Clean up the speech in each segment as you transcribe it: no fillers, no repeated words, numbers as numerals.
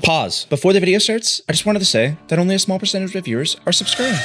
Pause. Before the video starts, I just wanted to say that only a small percentage of viewers are subscribed.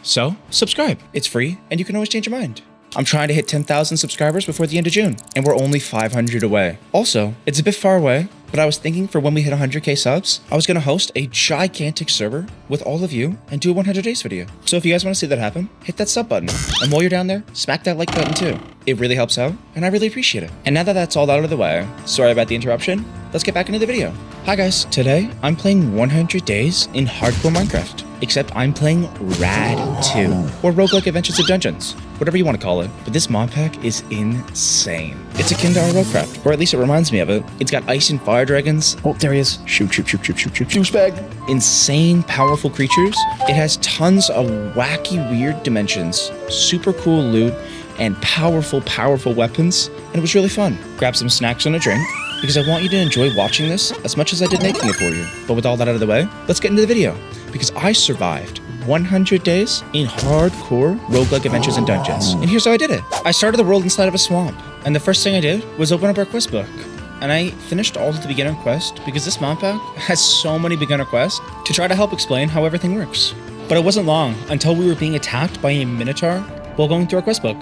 So, subscribe. It's free, and you can always change your mind. I'm trying to hit 10,000 subscribers before the end of June, and we're only 500 away. Also, it's a bit far away, but I was thinking for when we hit 100k subs, I was going to host a gigantic server with all of you and do a 100 days video. So if you guys want to see that happen, hit that sub button. And while you're down there, smack that like button too. It really helps out, and I really appreciate it. And now that that's all out of the way, sorry about the interruption, let's get back into the video. Hi guys, today I'm playing 100 days in hardcore Minecraft. Except I'm playing Rad 2, or Roguelike Adventures of Dungeons, whatever you want to call it. But this mod pack is insane. It's akin to RLCRAFT, or at least it reminds me of it. It's got ice and fire dragons. Oh, there he is. Shoot, shoot, shoot, shoot, shoot, shoot, douchebag. Insane, powerful creatures. It has tons of wacky, weird dimensions, super cool loot, and powerful, powerful weapons. And it was really fun. Grab some snacks and a drink, because I want you to enjoy watching this as much as I did making it for you. But with all that out of the way, let's get into the video. Because I survived 100 days in hardcore Roguelike Adventures and Dungeons. And here's how I did it. I started the world inside of a swamp. And the first thing I did was open up our quest book. And I finished all of the beginner quest because this mod pack has so many beginner quests to try to help explain how everything works. But it wasn't long until we were being attacked by a minotaur while going through our quest book.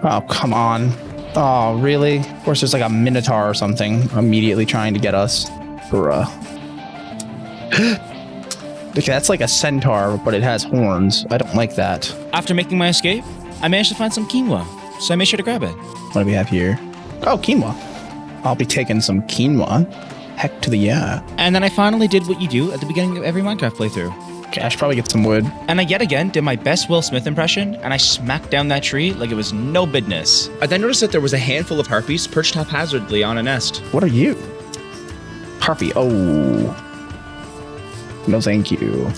Oh, come on. Oh, really? Of course, there's like a minotaur or something immediately trying to get us. Bruh. Okay, that's like a centaur, but it has horns. I don't like that. After making my escape, I managed to find some quinoa, so I made sure to grab it. What do we have here? Oh, quinoa. I'll be taking some quinoa. Heck to the yeah. And then I finally did what you do at the beginning of every Minecraft playthrough. Okay, I should probably get some wood. And I yet again did my best Will Smith impression, and I smacked down that tree like it was no business. I then noticed that there was a handful of harpies perched haphazardly on a nest. What are you? Harpy. Oh. No, thank you.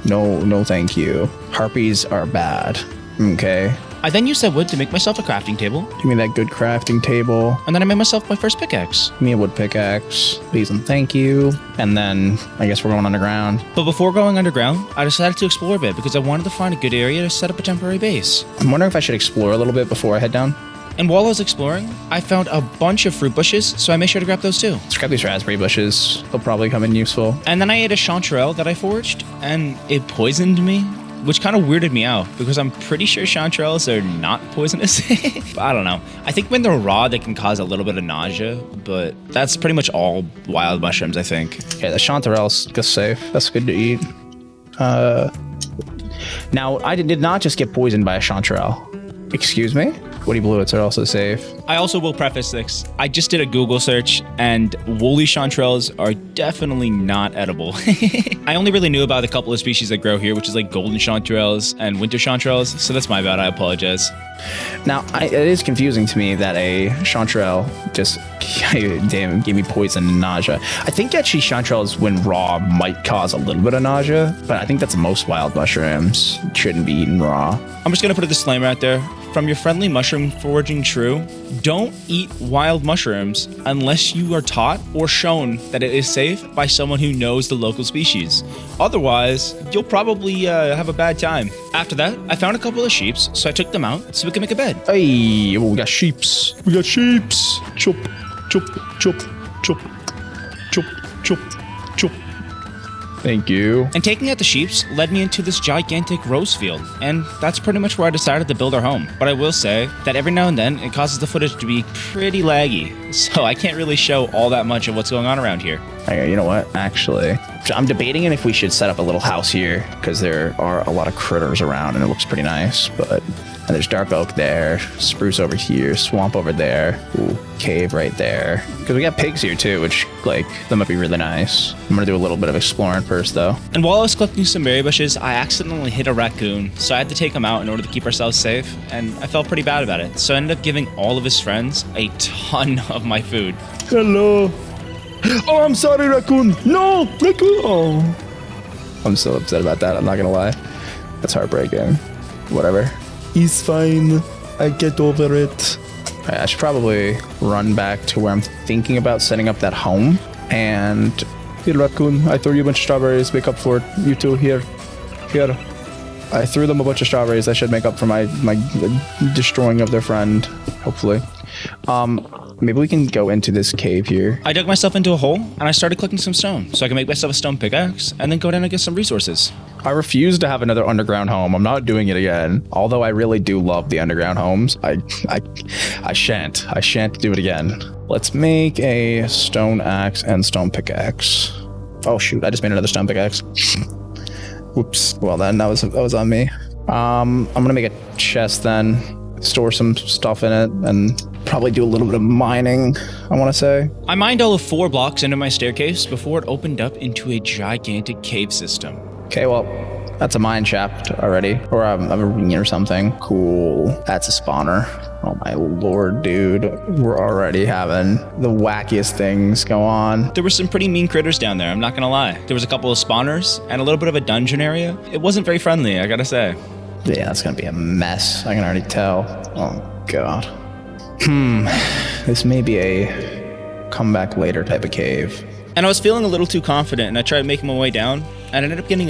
No, thank you. Harpies are bad. Okay. I then used that wood to make myself a crafting table. Give me that good crafting table. And then I made myself my first pickaxe. Give me a wood pickaxe. Please and thank you. And then I guess we're going underground. But before going underground, I decided to explore a bit because I wanted to find a good area to set up a temporary base. I'm wondering if I should explore a little bit before I head down. And while I was exploring, I found a bunch of fruit bushes, so I made sure to grab those too. Let's grab these raspberry bushes. They'll probably come in useful. And then I ate a chanterelle that I foraged, and it poisoned me, which kind of weirded me out because I'm pretty sure chanterelles are not poisonous. But I don't know. I think when they're raw, they can cause a little bit of nausea, but that's pretty much all wild mushrooms, I think. Yeah, the chanterelle's just safe. That's good to eat. Now, I did not just get poisoned by a chanterelle. Excuse me? Woody bluets are also safe. I also will preface this. I just did a Google search, and woolly chanterelles are definitely not edible. I only really knew about a couple of species that grow here, which is like golden chanterelles and winter chanterelles, so that's my bad. I apologize. Now, it is confusing to me that a chanterelle just gave me poison and nausea. I think actually chanterelles, when raw, might cause a little bit of nausea, but I think that's most wild mushrooms. Shouldn't be eaten raw. I'm just going to put a disclaimer out there. From your friendly mushroom foraging Shrew, don't eat wild mushrooms unless you are taught or shown that it is safe by someone who knows the local species. Otherwise, you'll probably have a bad time. After that, I found a couple of sheeps, so I took them out so we can make a bed. Hey, we got sheeps. We got sheeps. Chop, chop, chop, chop, chop, chop, chop. Thank you. And taking out the sheeps led me into this gigantic rose field, and that's pretty much where I decided to build our home. But I will say that every now and then it causes the footage to be pretty laggy, so I can't really show all that much of what's going on around here. Okay, you know what? Actually, I'm debating if we should set up a little house here because there are a lot of critters around and it looks pretty nice, but and there's dark oak there, spruce over here, swamp over there, ooh, cave right there. Because we got pigs here too, which, like, that might be really nice. I'm gonna do a little bit of exploring first, though. And while I was collecting some berry bushes, I accidentally hit a raccoon, so I had to take him out in order to keep ourselves safe, and I felt pretty bad about it. So I ended up giving all of his friends a ton of my food. Hello. Oh, I'm sorry, raccoon. No, raccoon. Oh. I'm so upset about that, I'm not gonna lie. That's heartbreaking. Whatever. He's fine. I get over it. I should probably run back to where I'm thinking about setting up that home. And here, raccoon, I threw you a bunch of strawberries. Make up for it. You two, here. Here. I threw them a bunch of strawberries. That should make up for my destroying of their friend, hopefully. Maybe we can go into this cave here. I dug myself into a hole and I started collecting some stone so I can make myself a stone pickaxe and then go down and get some resources. I refuse to have another underground home. I'm not doing it again. Although I really do love the underground homes. I shan't do it again. Let's make a stone axe and stone pickaxe. Oh shoot, I just made another stone pickaxe. Whoops. Well then, that was on me. I'm gonna make a chest then, store some stuff in it, and probably do a little bit of mining, I want to say. I mined all of 4 blocks into my staircase before it opened up into a gigantic cave system. Okay, well, that's a mine shaft already, or a ravine or something. Cool. That's a spawner. Oh my lord, dude. We're already having the wackiest things go on. There were some pretty mean critters down there, I'm not gonna lie. There was a couple of spawners and a little bit of a dungeon area. It wasn't very friendly, I gotta say. Yeah, that's gonna be a mess. I can already tell. Oh god. This may be a come back later type of cave. And I was feeling a little too confident, and I tried making my way down, and I ended up getting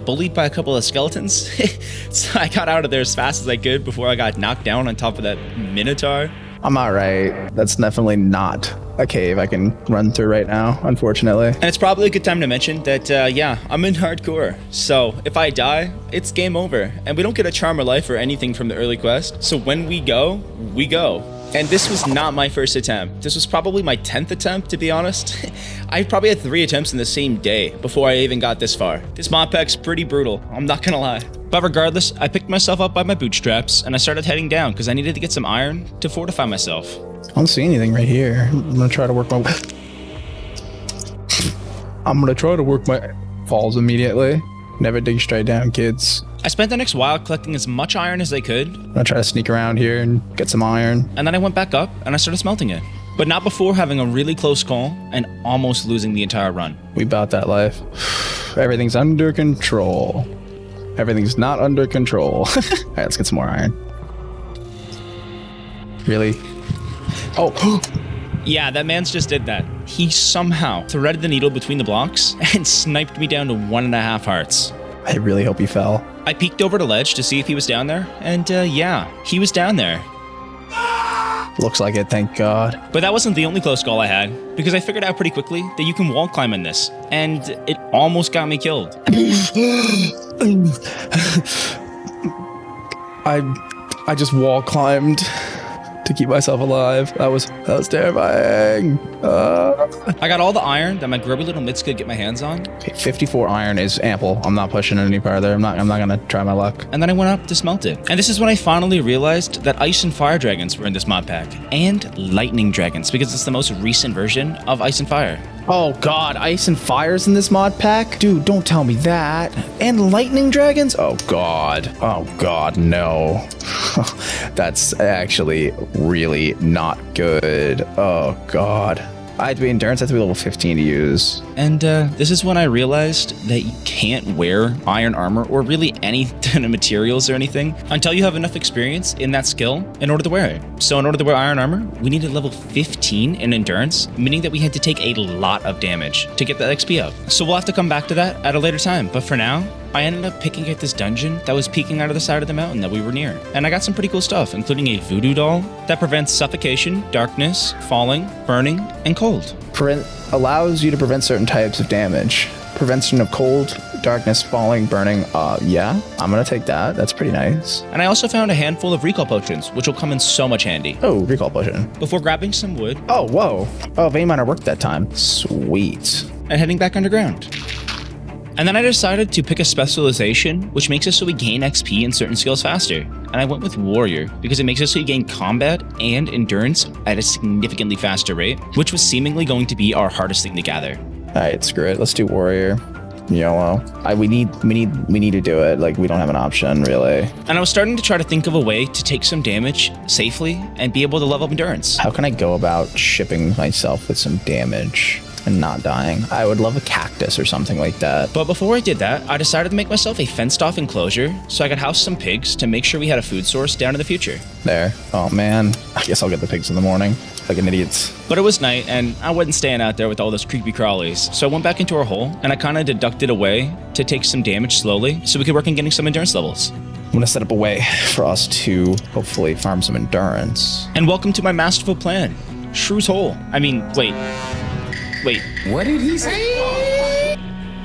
bullied by a couple of skeletons. So I got out of there as fast as I could before I got knocked down on top of that minotaur. I'm alright. That's definitely not a cave I can run through right now, unfortunately. And it's probably a good time to mention that, yeah, I'm in hardcore. So if I die, it's game over. And we don't get a charm or life or anything from the early quest. So when we go, we go. And this was not my first attempt. This was probably my 10th attempt, to be honest. I probably had 3 attempts in the same day before I even got this far. This mod pack's pretty brutal, I'm not gonna lie. But regardless, I picked myself up by my bootstraps and I started heading down because I needed to get some iron to fortify myself. I don't see anything right here. I'm gonna try to work my falls immediately. Never dig straight down, kids. I spent the next while collecting as much iron as I could. I'm gonna try to sneak around here and get some iron. And then I went back up and I started smelting it. But not before having a really close call and almost losing the entire run. We bout that life. Everything's under control. Everything's not under control. All right, let's get some more iron. Really? Oh. Yeah, that man's just did that. He somehow threaded the needle between the blocks and sniped me down to 1.5 hearts. I really hope he fell. I peeked over the ledge to see if he was down there, and yeah, he was down there. Looks like it, thank God. But that wasn't the only close call I had, because I figured out pretty quickly that you can wall climb in this, and it almost got me killed. I just wall climbed to keep myself alive. That was terrifying. I got all the iron that my grubby little mitts could get my hands on. Okay, 54 iron is ample. I'm not pushing it any farther. I'm not gonna try my luck. And then I went up to smelt it. And this is when I finally realized that ice and fire dragons were in this mod pack. And lightning dragons, because it's the most recent version of ice and fire. Oh god, ice and fire's in this mod pack? Dude, don't tell me that. And lightning dragons? Oh god, no. That's actually really not good. Oh god. I have to be endurance, I have to be level 15 to use. And this is when I realized that you can't wear iron armor or really any kind of materials or anything until you have enough experience in that skill in order to wear it. So in order to wear iron armor, we needed level 15 in endurance, meaning that we had to take a lot of damage to get that XP up. So we'll have to come back to that at a later time. But for now, I ended up picking at this dungeon that was peeking out of the side of the mountain that we were near. And I got some pretty cool stuff, including a voodoo doll that prevents suffocation, darkness, falling, burning, and cold. Allows you to prevent certain types of damage. Prevention of cold, darkness, falling, burning. Yeah, I'm gonna take that. That's pretty nice. And I also found a handful of recall potions, which will come in so much handy. Oh, recall potion. Before grabbing some wood. Oh, whoa. Oh, vein miner worked that time. Sweet. And heading back underground. And then I decided to pick a specialization, which makes it so we gain XP in certain skills faster. And I went with Warrior, because it makes it so you gain combat and endurance at a significantly faster rate, which was seemingly going to be our hardest thing to gather. Alright, screw it. Let's do Warrior. YOLO. We need to do it. Like, we don't have an option, really. And I was starting to try to think of a way to take some damage safely and be able to level up endurance. How can I go about shipping myself with some damage and not dying? I would love a cactus or something like that. But before I did that, I decided to make myself a fenced-off enclosure so I could house some pigs to make sure we had a food source down in the future. There. Oh man. I guess I'll get the pigs in the morning. Like an idiot. But it was night, and I wasn't staying out there with all those creepy crawlies. So I went back into our hole, and I kind of deducted a way to take some damage slowly so we could work on getting some endurance levels. I'm gonna set up a way for us to hopefully farm some endurance. And welcome to my masterful plan. Shrew's hole. I mean, wait. What did he say?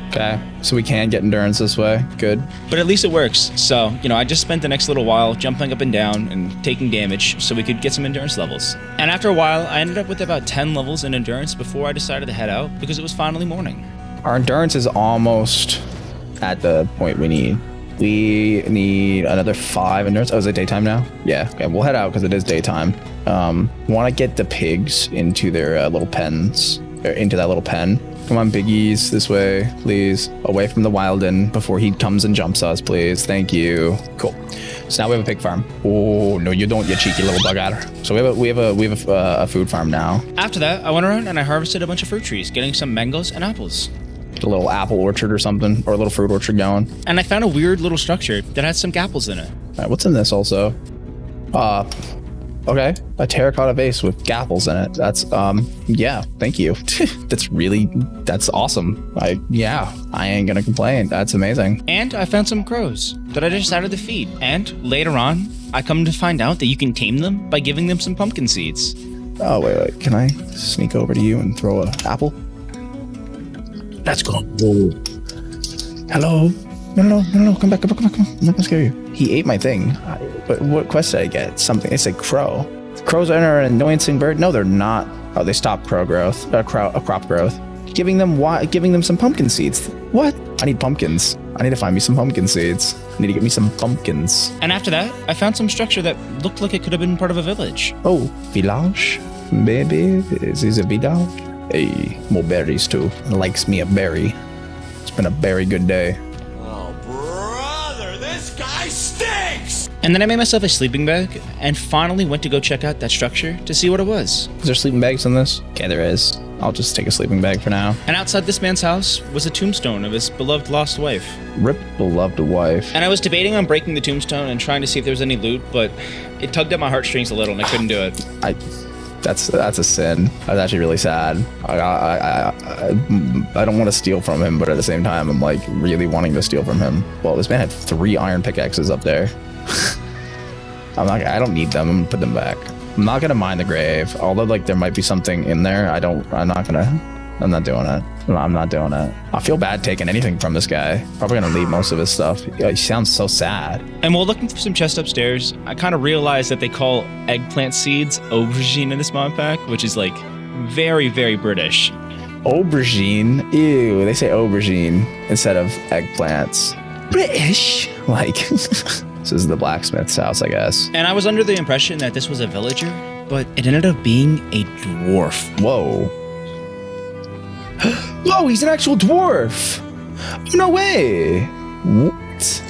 Okay, so we can get endurance this way. Good. But at least it works. So, you know, I just spent the next little while jumping up and down and taking damage so we could get some endurance levels. And after a while, I ended up with about 10 levels in endurance before I decided to head out because it was finally morning. Our endurance is almost at the point we need. We need another 5 endurance. Oh, is it daytime now? Yeah, okay, we'll head out because it is daytime. Want to get the pigs into their little pens, or into that little pen. Come on, piggies, this way, please. Away from the Wilden before he comes and jumps us, please. Thank you. Cool. So now we have a pig farm. Oh, no, you don't, you cheeky little bugger. So we have a food farm now. After that, I went around and I harvested a bunch of fruit trees, getting some mangoes and apples. A little apple orchard or something, or a little fruit orchard going. And I found a weird little structure that had some gapples in it. All right, what's in this also? Okay, a terracotta vase with gapples in it. That's, yeah, thank you. That's awesome. I ain't gonna complain. That's amazing. And I found some crows that I decided to feed. And later on, I come to find out that you can tame them by giving them some pumpkin seeds. Oh, wait, can I sneak over to you and throw an apple? Let's go. Hello? No, come back. I'm not gonna scare you. He ate my thing. But what quest did I get? Something, it's a crow. Crows are an annoying bird? No, they're not. Oh, they stop crop growth. Giving them some pumpkin seeds. What? I need pumpkins. I need to find me some pumpkin seeds. I need to get me some pumpkins. And after that, I found some structure that looked like it could have been part of a village. Oh, village? Baby, is this a village? Hey, more berries too. Likes me a berry. It's been a very good day. Oh, brother, this guy stinks! And then I made myself a sleeping bag and finally went to go check out that structure to see what it was. Is there sleeping bags in this? Okay, there is. I'll just take a sleeping bag for now. And outside this man's house was a tombstone of his beloved lost wife. Rip beloved wife. And I was debating on breaking the tombstone and trying to see if there was any loot, but it tugged at my heartstrings a little and I couldn't do it. That's a sin. That's actually really sad. I don't want to steal from him, but at the same time, I'm like really wanting to steal from him. Well, this man had 3 iron pickaxes up there. I don't need them. I'm gonna put them back. I'm not gonna mine the grave. Although like there might be something in there. I'm not doing it. I'm not doing it. I feel bad taking anything from this guy. Probably gonna leave most of his stuff. He sounds so sad. And while looking for some chests upstairs, I kind of realized that they call eggplant seeds aubergine in this mod pack, which is like very, very British. Aubergine? Ew, they say aubergine instead of eggplants. British? Like, this is the blacksmith's house, I guess. And I was under the impression that this was a villager, but it ended up being a dwarf. Whoa. Whoa, he's an actual dwarf. No way. What?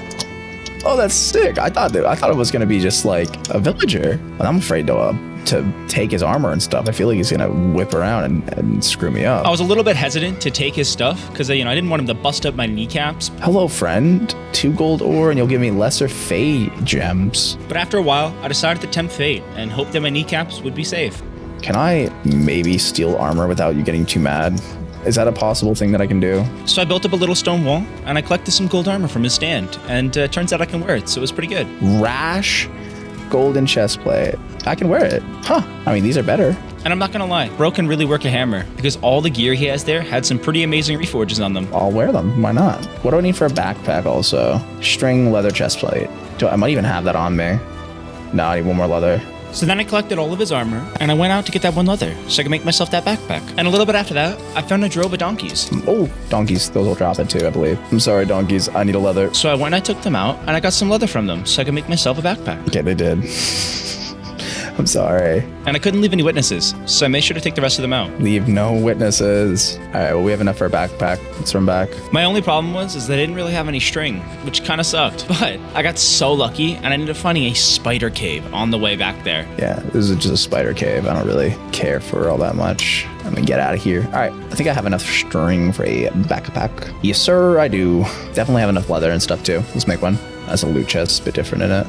Oh, that's sick. I thought it was gonna be just like a villager. But I'm afraid to take his armor and stuff. I feel like he's gonna whip around and screw me up. I was a little bit hesitant to take his stuff because I didn't want him to bust up my kneecaps. Hello, friend. 2 gold ore and you'll give me lesser fey gems. But after a while, I decided to tempt fate and hope that my kneecaps would be safe. Can I maybe steal armor without you getting too mad? Is that a possible thing that I can do? So I built up a little stone wall, and I collected some gold armor from his stand, and turns out I can wear it, so it was pretty good. Rash golden chest plate. I can wear it. Huh. I mean, these are better. And I'm not gonna lie, bro can really work a hammer, because all the gear he has there had some pretty amazing reforges on them. I'll wear them. Why not? What do I need for a backpack also? String leather chest plate. I might even have that on me. No, I need 1 more leather. So then I collected all of his armor, and I went out to get that 1 leather, so I could make myself that backpack. And a little bit after that, I found a drove of donkeys. Oh, donkeys. Those will drop it too, I believe. I'm sorry, donkeys. I need a leather. So I went and I took them out, and I got some leather from them, so I could make myself a backpack. Okay, they did. I'm sorry. And I couldn't leave any witnesses, so I made sure to take the rest of them out. Leave no witnesses. All right, well, we have enough for a backpack. Let's run back. My only problem was that I didn't really have any string, which kind of sucked. But I got so lucky, and I ended up finding a spider cave on the way back there. Yeah, this is just a spider cave. I don't really care for all that much. I'm gonna get out of here. All right, I think I have enough string for a backpack. Yes, sir, I do. Definitely have enough leather and stuff too. Let's make one. That's a loot chest, a bit different in it.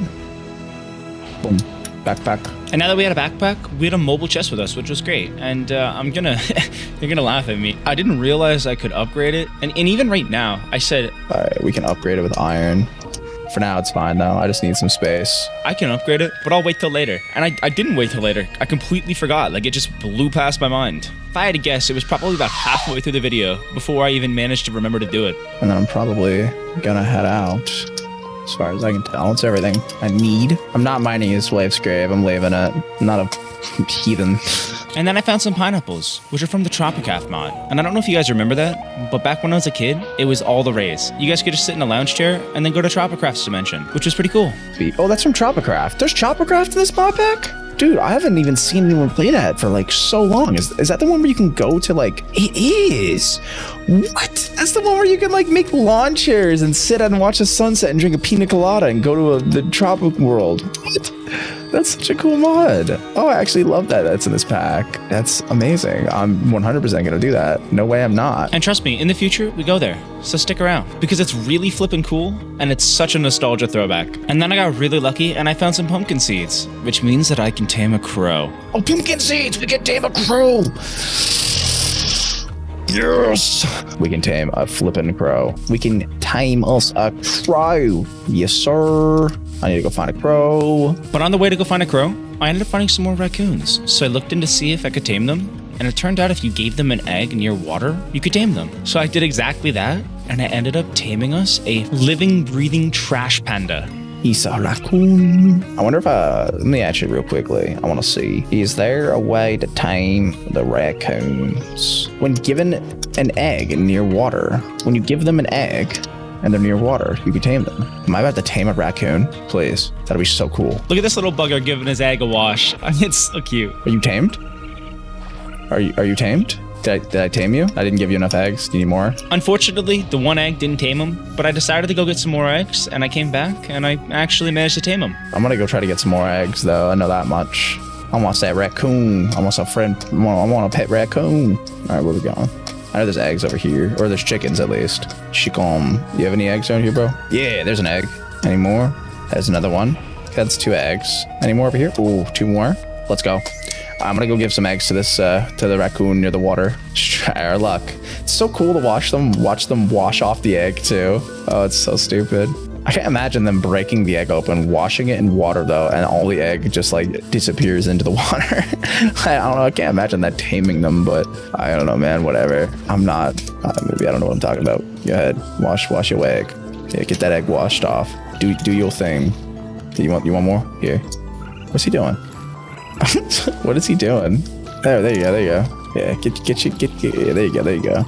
Boom. Backpack. And now that we had a backpack, we had a mobile chest with us, which was great. And you're gonna laugh at me. I didn't realize I could upgrade it. And even right now, I said... All right, we can upgrade it with iron. For now, it's fine though. I just need some space. I can upgrade it, but I'll wait till later. And I didn't wait till later. I completely forgot. Like, it just blew past my mind. If I had to guess, it was probably about halfway through the video before I even managed to remember to do it. And then I'm probably gonna head out. As far as I can tell, it's everything I need. I'm not mining his wife's grave. I'm leaving it. I'm not a heathen. And then I found some pineapples, which are from the Tropicraft mod. And I don't know if you guys remember that, but back when I was a kid, it was all the rays. You guys could just sit in a lounge chair and then go to Tropicraft's dimension, which was pretty cool. Oh, that's from Tropicraft. There's Tropicraft in this Modpack? Dude, I haven't even seen anyone play that for like so long. Is that the one where you can go to like... It is! What? That's the one where you can like make lawn chairs and sit and watch the sunset and drink a pina colada and go to the tropic world. What? That's such a cool mod. Oh, I actually love that that's in this pack. That's amazing. I'm 100% gonna do that. No way I'm not. And trust me, in the future, we go there. So stick around, because it's really flippin' cool, and it's such a nostalgia throwback. And then I got really lucky, and I found some pumpkin seeds, which means that I can tame a crow. Oh, pumpkin seeds! We can tame a crow! Yes! We can tame a flippin' crow. We can tame us a crow. Yes, sir. I need to go find a crow. But on the way to go find a crow, I ended up finding some more raccoons. So I looked in to see if I could tame them, and it turned out if you gave them an egg near water, you could tame them. So I did exactly that, and I ended up taming us a living, breathing trash panda. He's a raccoon. I wonder if let me actually real quickly. I want to see. Is there a way to tame the raccoons? When given an egg near water, when you give them an egg and they're near water, you can tame them. Am I about to tame a raccoon? Please. That'd be so cool. Look at this little bugger giving his egg a wash. I mean, it's so cute. Are you tamed? Are you tamed? Did I tame you? I didn't give you enough eggs. Do you need more? Unfortunately, the one egg didn't tame him, but I decided to go get some more eggs, and I came back, and I actually managed to tame him. I'm gonna go try to get some more eggs, though. I know that much. I want that raccoon. I want some friend. I want a pet raccoon. All right, where we going? I know there's eggs over here, or there's chickens at least. Chicken. You have any eggs down here, bro? Yeah, there's an egg. Any more? There's another one. That's 2 eggs. Any more over here? Ooh, 2 more. Let's go. I'm gonna go give some eggs to this to the raccoon near the water. Just try our luck. It's so cool to watch them wash off the egg too. Oh, it's so stupid. I can't imagine them breaking the egg open, washing it in water though, and all the egg just like disappears into the water. I don't know. I can't imagine that taming them, but I don't know, man. Whatever. I'm not. Maybe I don't know what I'm talking about. Go ahead. Wash your egg. Yeah, get that egg washed off. Do your thing. You want more? Here. What's he doing? What is he doing? There you go. Yeah, get yeah, there you go.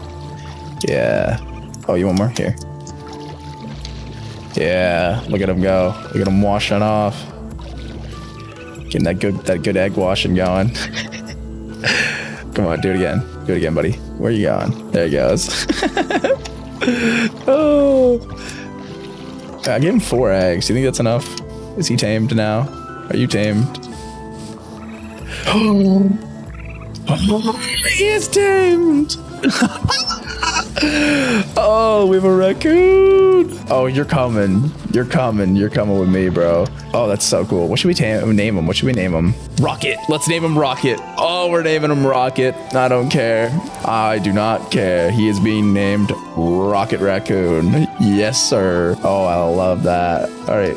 Yeah. Oh, you want more? Here. Yeah, look at him go. Look at him washing off. Getting that good egg washing going. Come on, do it again. Do it again, buddy. Where are you going? There he goes. Oh. I gave him 4 eggs. Do you think that's enough? Is he tamed now? Are you tamed? Oh, he is tamed. Oh, we have a raccoon. Oh, you're coming with me, bro. Oh, that's so cool. What should we name him? What should we name him? Rocket. Let's name him Rocket. Oh, we're naming him Rocket. I don't care. I do not care. He is being named Rocket Raccoon. Yes, sir. Oh, I love that. All right,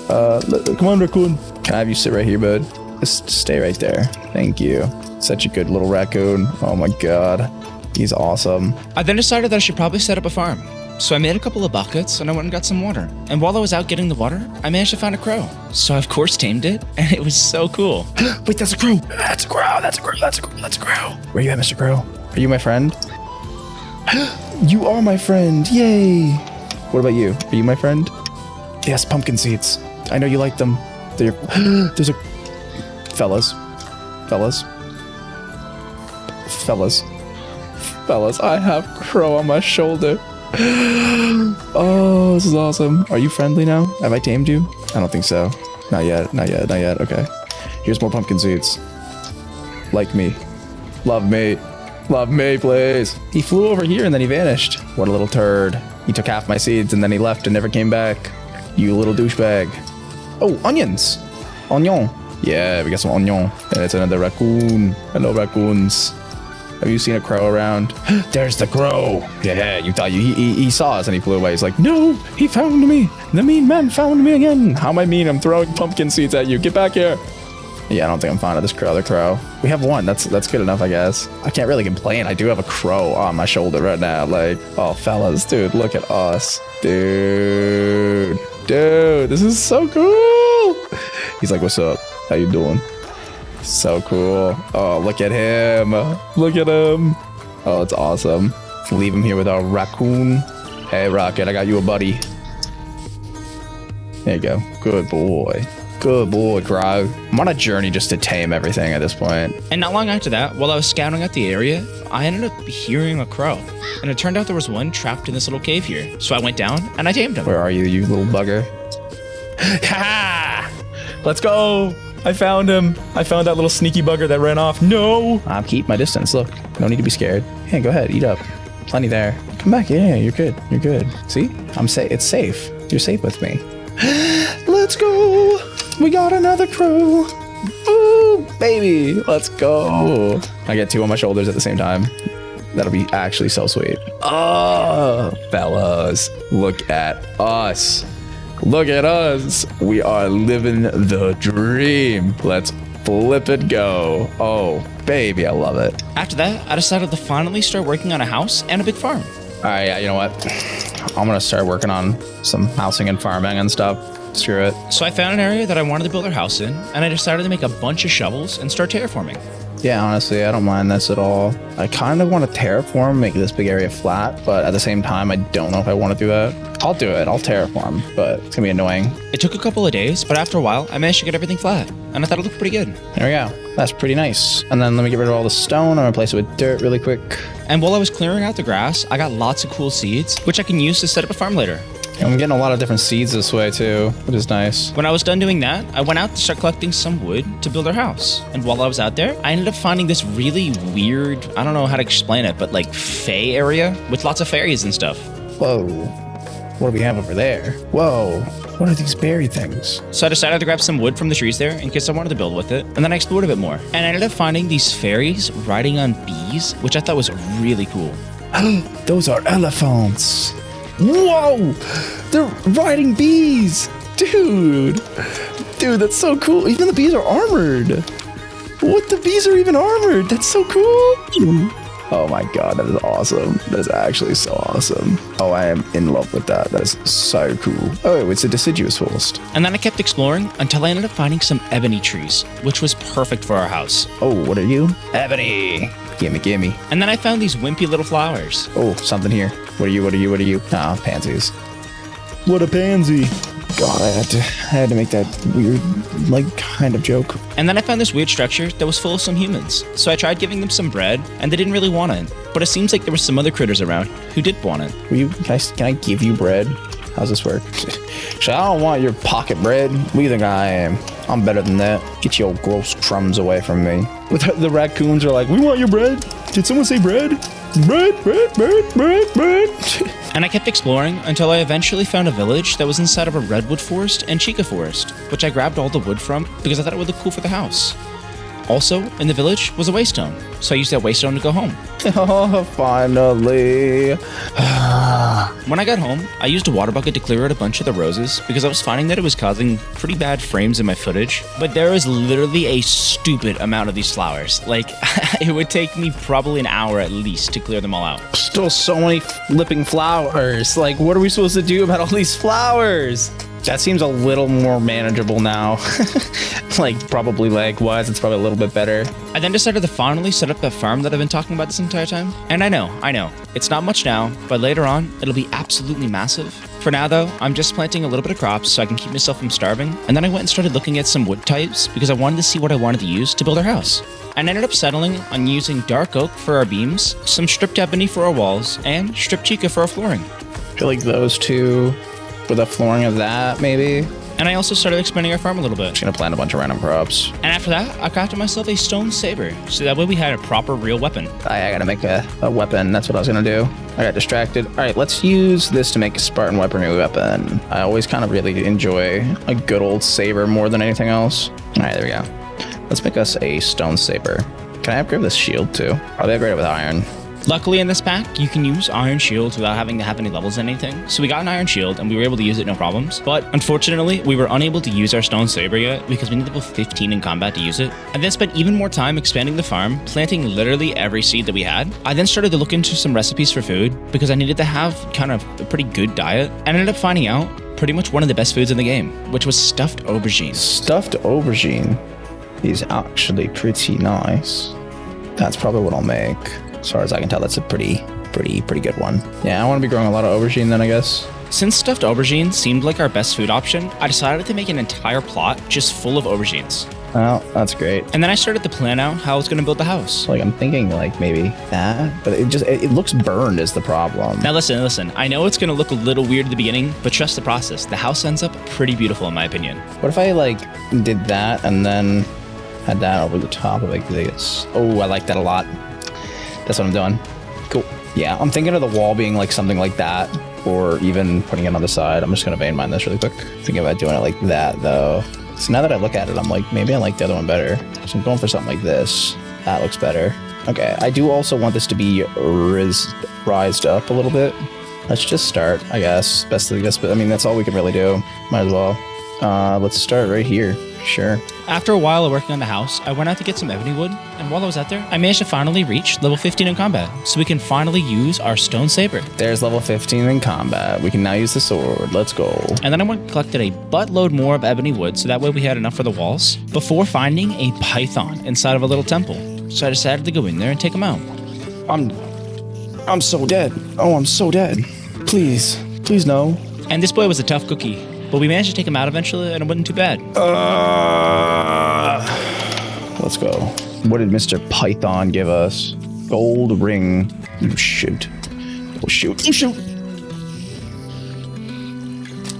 come on, Raccoon. Can I have you sit right here, bud? Just stay right there. Thank you. Such a good little raccoon. Oh my god. He's awesome. I then decided that I should probably set up a farm. So I made a couple of buckets and I went and got some water. And while I was out getting the water, I managed to find a crow. So I of course tamed it, and it was so cool. Wait, that's a crow. That's a crow. That's a crow. That's a crow. That's a crow. Where you at, Mr. Crow? Are you my friend? You are my friend. Yay. What about you? Are you my friend? Yes, pumpkin seeds. I know you like them. There's a... Fellas, I have crow on my shoulder. Oh, this is awesome. Are you friendly now? Have I tamed you? I don't think so. Not yet. Okay. Here's more pumpkin seeds. Like me. Love me, please. He flew over here and then he vanished. What a little turd. He took half my seeds and then he left and never came back. You little douchebag. Oh, onions. Onion. Yeah, we got some onion. And it's another raccoon. Hello, raccoons. Have you seen a crow around? There's the crow. Yeah, you thought he saw us and he flew away. He's like, no, he found me. The mean man found me again. How am I mean? I'm throwing pumpkin seeds at you. Get back here. Yeah, I don't think I'm fond of this other crow. We have one. That's good enough, I guess. I can't really complain. I do have a crow on my shoulder right now. Like, oh, fellas, dude, look at us. Dude, this is so cool. He's like, what's up? How you doing? So cool. Oh, look at him. Look at him. Oh, it's awesome. Let's leave him here with our raccoon. Hey, Rocket, I got you a buddy. There you go. Good boy. Good boy, Crow. I'm on a journey just to tame everything at this point. And not long after that, while I was scouting out the area, I ended up hearing a crow. And it turned out there was one trapped in this little cave here. So I went down and I tamed him. Where are you, you little bugger? Ha! Let's go. I found him. I found that little sneaky bugger that ran off. No. I'm keep my distance. Look, no need to be scared. Hey, go ahead. Eat up. Plenty there. Come back. Yeah, you're good. You're good. See? I'm safe. It's safe. You're safe with me. Let's go. We got another crow. Ooh, baby. Let's go. I get two on my shoulders at the same time. That'll be actually so sweet. Oh, fellas. Look at us. Look at us. We are living the dream. Let's flip it go. Oh, baby, I love it. After that, I decided to finally start working on a house and a big farm. All right, yeah, you know what? I'm going to start working on some housing and farming and stuff. Screw it. So I found an area that I wanted to build our house in, and I decided to make a bunch of shovels and start terraforming. Yeah, honestly, I don't mind this at all. I kind of want to terraform, make this big area flat, but at the same time, I don't know if I want to do that. I'll do it. I'll terraform, but it's going to be annoying. It took a couple of days, but after a while, I managed to get everything flat, and I thought it looked pretty good. There we go. That's pretty nice. And then let me get rid of all the stone and replace it with dirt really quick. And while I was clearing out the grass, I got lots of cool seeds, which I can use to set up a farm later. I'm getting a lot of different seeds this way too, which is nice. When I was done doing that, I went out to start collecting some wood to build our house. And while I was out there, I ended up finding this really weird, I don't know how to explain it, but like fae area with lots of fairies and stuff. Whoa. What do we have over there? Whoa. What are these berry things? So I decided to grab some wood from the trees there in case I wanted to build with it. And then I explored a bit more. And I ended up finding these fairies riding on bees, which I thought was really cool. Those are elephants. Whoa! They're riding bees! Dude, that's so cool. Even the bees are armored. What? The bees are even armored. That's so cool. Oh my god, that is awesome. That is actually so awesome. Oh, I am in love with that. That is so cool. Oh, it's a deciduous forest. And then I kept exploring until I ended up finding some ebony trees, which was perfect for our house. Oh, what are you? Ebony. Gimme. And then I found these wimpy little flowers. Oh, something here. What are you? Ah, pansies. What a pansy. God, I had to make that weird, like, kind of joke. And then I found this weird structure that was full of some humans. So I tried giving them some bread, and they didn't really want it. But it seems like there were some other critters around who did want it. Can I give you bread? How's this work? So I don't want your pocket bread. What do you think I am? I'm better than that. Get your gross crumbs away from me. The raccoons are like, we want your bread. Did someone say bread? Bread. And I kept exploring until I eventually found a village that was inside of a redwood forest and chica forest, which I grabbed all the wood from because I thought it would look cool for the house. Also, in the village was a waystone, so I used that waystone to go home. Oh, finally. When I got home, I used a water bucket to clear out a bunch of the roses because I was finding that it was causing pretty bad frames in my footage. But there is literally a stupid amount of these flowers. Like, it would take me probably an hour at least to clear them all out. Still so many flipping flowers. Like, what are we supposed to do about all these flowers? That seems a little more manageable now. Like, probably leg-wise, it's probably a little bit better. I then decided to finally set up that farm that I've been talking about this entire time. And I know, it's not much now, but later on, it'll be absolutely massive. For now, though, I'm just planting a little bit of crops so I can keep myself from starving. And then I went and started looking at some wood types because I wanted to see what I wanted to use to build our house. And I ended up settling on using dark oak for our beams, some stripped ebony for our walls, and stripped chica for our flooring. I feel like those two with a flooring of that, maybe. And I also started expanding our farm a little bit. Just gonna plant a bunch of random crops. And after that, I crafted myself a stone saber, so that way we had a proper real weapon. I gotta make a weapon. That's what I was gonna do. I got distracted. All right, let's use this to make a Spartan weaponry weapon. I always kind of really enjoy a good old saber more than anything else. All right, there we go. Let's make us a stone saber. Can I upgrade this shield too? Probably upgrade it with iron. Luckily in this pack, you can use iron shields without having to have any levels in anything. So we got an iron shield and we were able to use it no problems. But unfortunately, we were unable to use our stone saber yet because we need level 15 in combat to use it. I then spent even more time expanding the farm, planting literally every seed that we had. I then started to look into some recipes for food because I needed to have kind of a pretty good diet, and ended up finding out pretty much one of the best foods in the game, which was stuffed aubergine. Stuffed aubergine is actually pretty nice. That's probably what I'll make. As far as I can tell, that's a pretty good one. Yeah, I want to be growing a lot of aubergine then, I guess. Since stuffed aubergine seemed like our best food option, I decided to make an entire plot just full of aubergines. Well, that's great. And then I started to plan out how I was going to build the house. Like, I'm thinking like maybe that, but it looks burned is the problem. Now listen, I know it's going to look a little weird at the beginning, but trust the process. The house ends up pretty beautiful in my opinion. What if I like did that and then had that over the top of this? Oh, I like that a lot. That's what I'm doing. Cool. Yeah, I'm thinking of the wall being like something like that, or even putting it on the side. I'm just gonna vein mine this really quick. Thinking about doing it like that though. So now that I look at it, I'm like, maybe I like the other one better. So I'm going for something like this. That looks better. Okay, I do also want this to be rised up a little bit. Let's just start, I guess. Best of this, but I mean, that's all we can really do. Might as well. Let's start right here. Sure. After a while of working on the house, I went out to get some ebony wood, and while I was out there, I managed to finally reach level 15 in combat, so we can finally use our stone saber. There's level 15 in combat. We can now use the sword. Let's go. And then I went and collected a buttload more of ebony wood, so that way we had enough for the walls, before finding a python inside of a little temple. So I decided to go in there and take him out. I'm so dead. Oh, I'm so dead. Please no. And this boy was a tough cookie, but we managed to take him out eventually, and it wasn't too bad. Let's go. What did Mr. Python give us? Gold ring. You shoot. Oh, shoot. You shoot.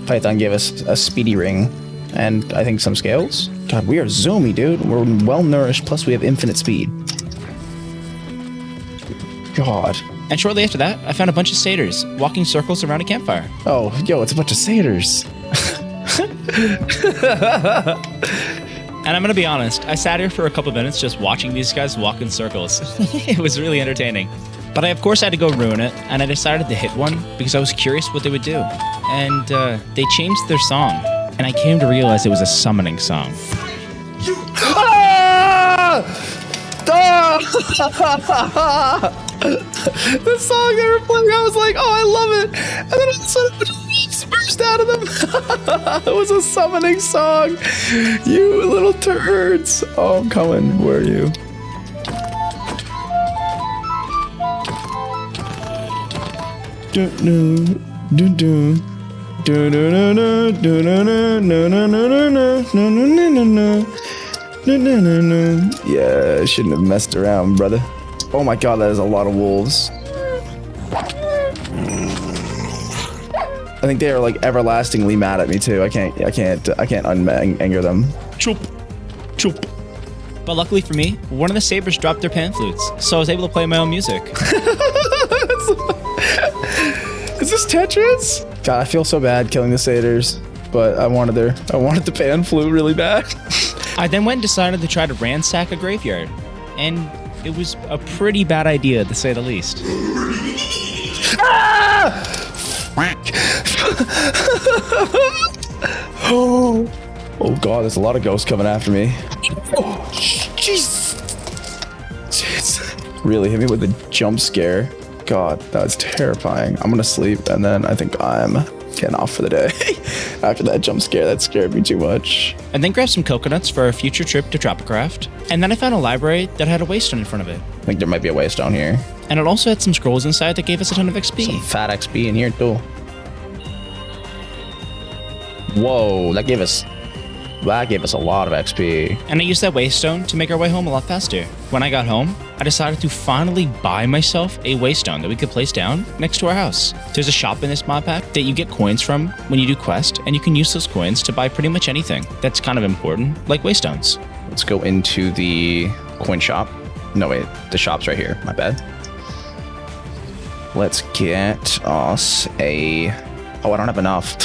Python gave us a speedy ring, and I think some scales. God, we are zoomy, dude. We're well nourished, plus we have infinite speed. God. And shortly after that, I found a bunch of satyrs walking circles around a campfire. Oh, yo, it's a bunch of satyrs. And I'm gonna be honest, I sat here for a couple minutes just watching these guys walk in circles. It was really entertaining. But I of course had to go ruin it, and I decided to hit one because I was curious what they would do. And they changed their song, and I came to realize it was a summoning song. The song they were playing, I was like, oh, I love it. And then all of a sudden, it burst out of them. It was a summoning song. You little turds. Oh, I'm coming. Where are you? Yeah, I shouldn't have messed around, brother. Oh my god, that is a lot of wolves. I think they are like everlastingly mad at me too. I can't anger them. Choop. Choop. But luckily for me, one of the sabers dropped their pan flutes, so I was able to play my own music. Is this Tetris? God, I feel so bad killing the satyrs, but I wanted the pan flute really bad. I then went and decided to try to ransack a graveyard, and it was a pretty bad idea to say the least. Ah! Oh god, there's a lot of ghosts coming after me. Oh, jeez. Really hit me with a jump scare. God, that was terrifying. I'm gonna sleep, and then I think I'm getting off for the day. After that jump scare, that scared me too much. I then grabbed some coconuts for our future trip to Tropicraft, and then I found a library that had a waystone in front of it. I think there might be a waystone here. And it also had some scrolls inside that gave us a ton of XP. Some fat XP in here too. Whoa, that gave us a lot of XP. And I used that waystone to make our way home a lot faster. When I got home, I decided to finally buy myself a waystone that we could place down next to our house. There's a shop in this mod pack that you get coins from when you do quest, and you can use those coins to buy pretty much anything that's kind of important, like waystones. Let's go into the coin shop. No, wait, the shop's right here. My bad. Let's get us a... Oh, I don't have enough.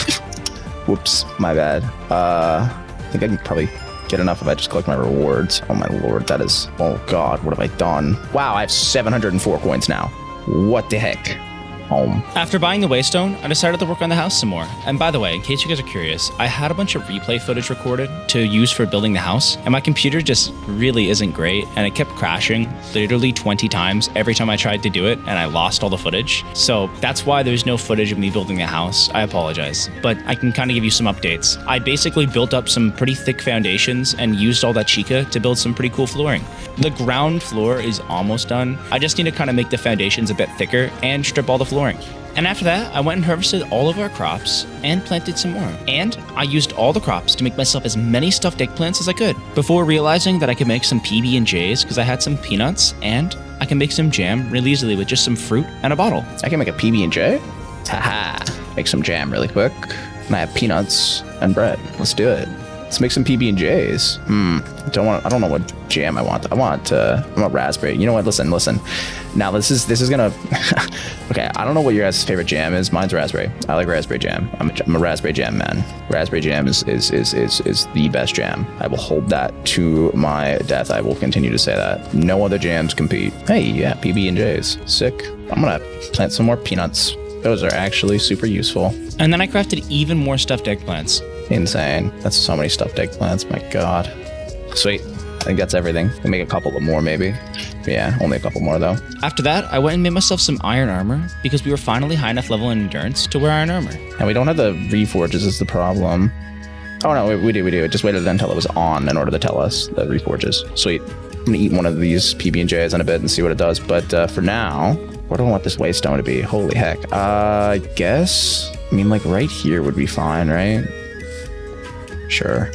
Whoops, my bad. I think I can probably get enough if I just collect my rewards. Oh my lord, that is, oh god, what have I done? Wow, I have 704 coins now. What the heck? Home. After buying the waystone, I decided to work on the house some more. And by the way, in case you guys are curious, I had a bunch of replay footage recorded to use for building the house, and my computer just really isn't great, and it kept crashing literally 20 times every time I tried to do it, and I lost all the footage. So that's why there's no footage of me building the house. I apologize, but I can kind of give you some updates. I basically built up some pretty thick foundations and used all that chica to build some pretty cool flooring. The ground floor is almost done. I just need to kind of make the foundations a bit thicker and strip all the flooring. And after that, I went and harvested all of our crops and planted some more. And I used all the crops to make myself as many stuffed eggplants as I could, before realizing that I could make some PB&Js because I had some peanuts, and I can make some jam really easily with just some fruit and a bottle. I can make a PB&J? Haha. Make some jam really quick. And I have peanuts and bread. Let's do it. Let's make some PB&Js. I don't know what jam I want. I want raspberry. You know what? Listen. Now this is gonna. Okay, I don't know what your guys' favorite jam is. Mine's raspberry. I like raspberry jam. I'm a raspberry jam man. Raspberry jam is the best jam. I will hold that to my death. I will continue to say that. No other jams compete. Hey, yeah, PB&Js. Sick. I'm gonna plant some more peanuts. Those are actually super useful. And then I crafted even more stuffed eggplants. Insane. That's so many stuffed eggplants. My god. Sweet. I think that's everything. We'll make a couple more maybe. Yeah, only a couple more though. After that, I went and made myself some iron armor because we were finally high enough level in endurance to wear iron armor. And we don't have the reforges is the problem. Oh no, we do. It just waited until it was on in order to tell us the reforges. Sweet. I'm gonna eat one of these PB&Js in a bit and see what it does. But for now, where do I want this waystone to be? Holy heck. I guess, like right here would be fine, right? Sure.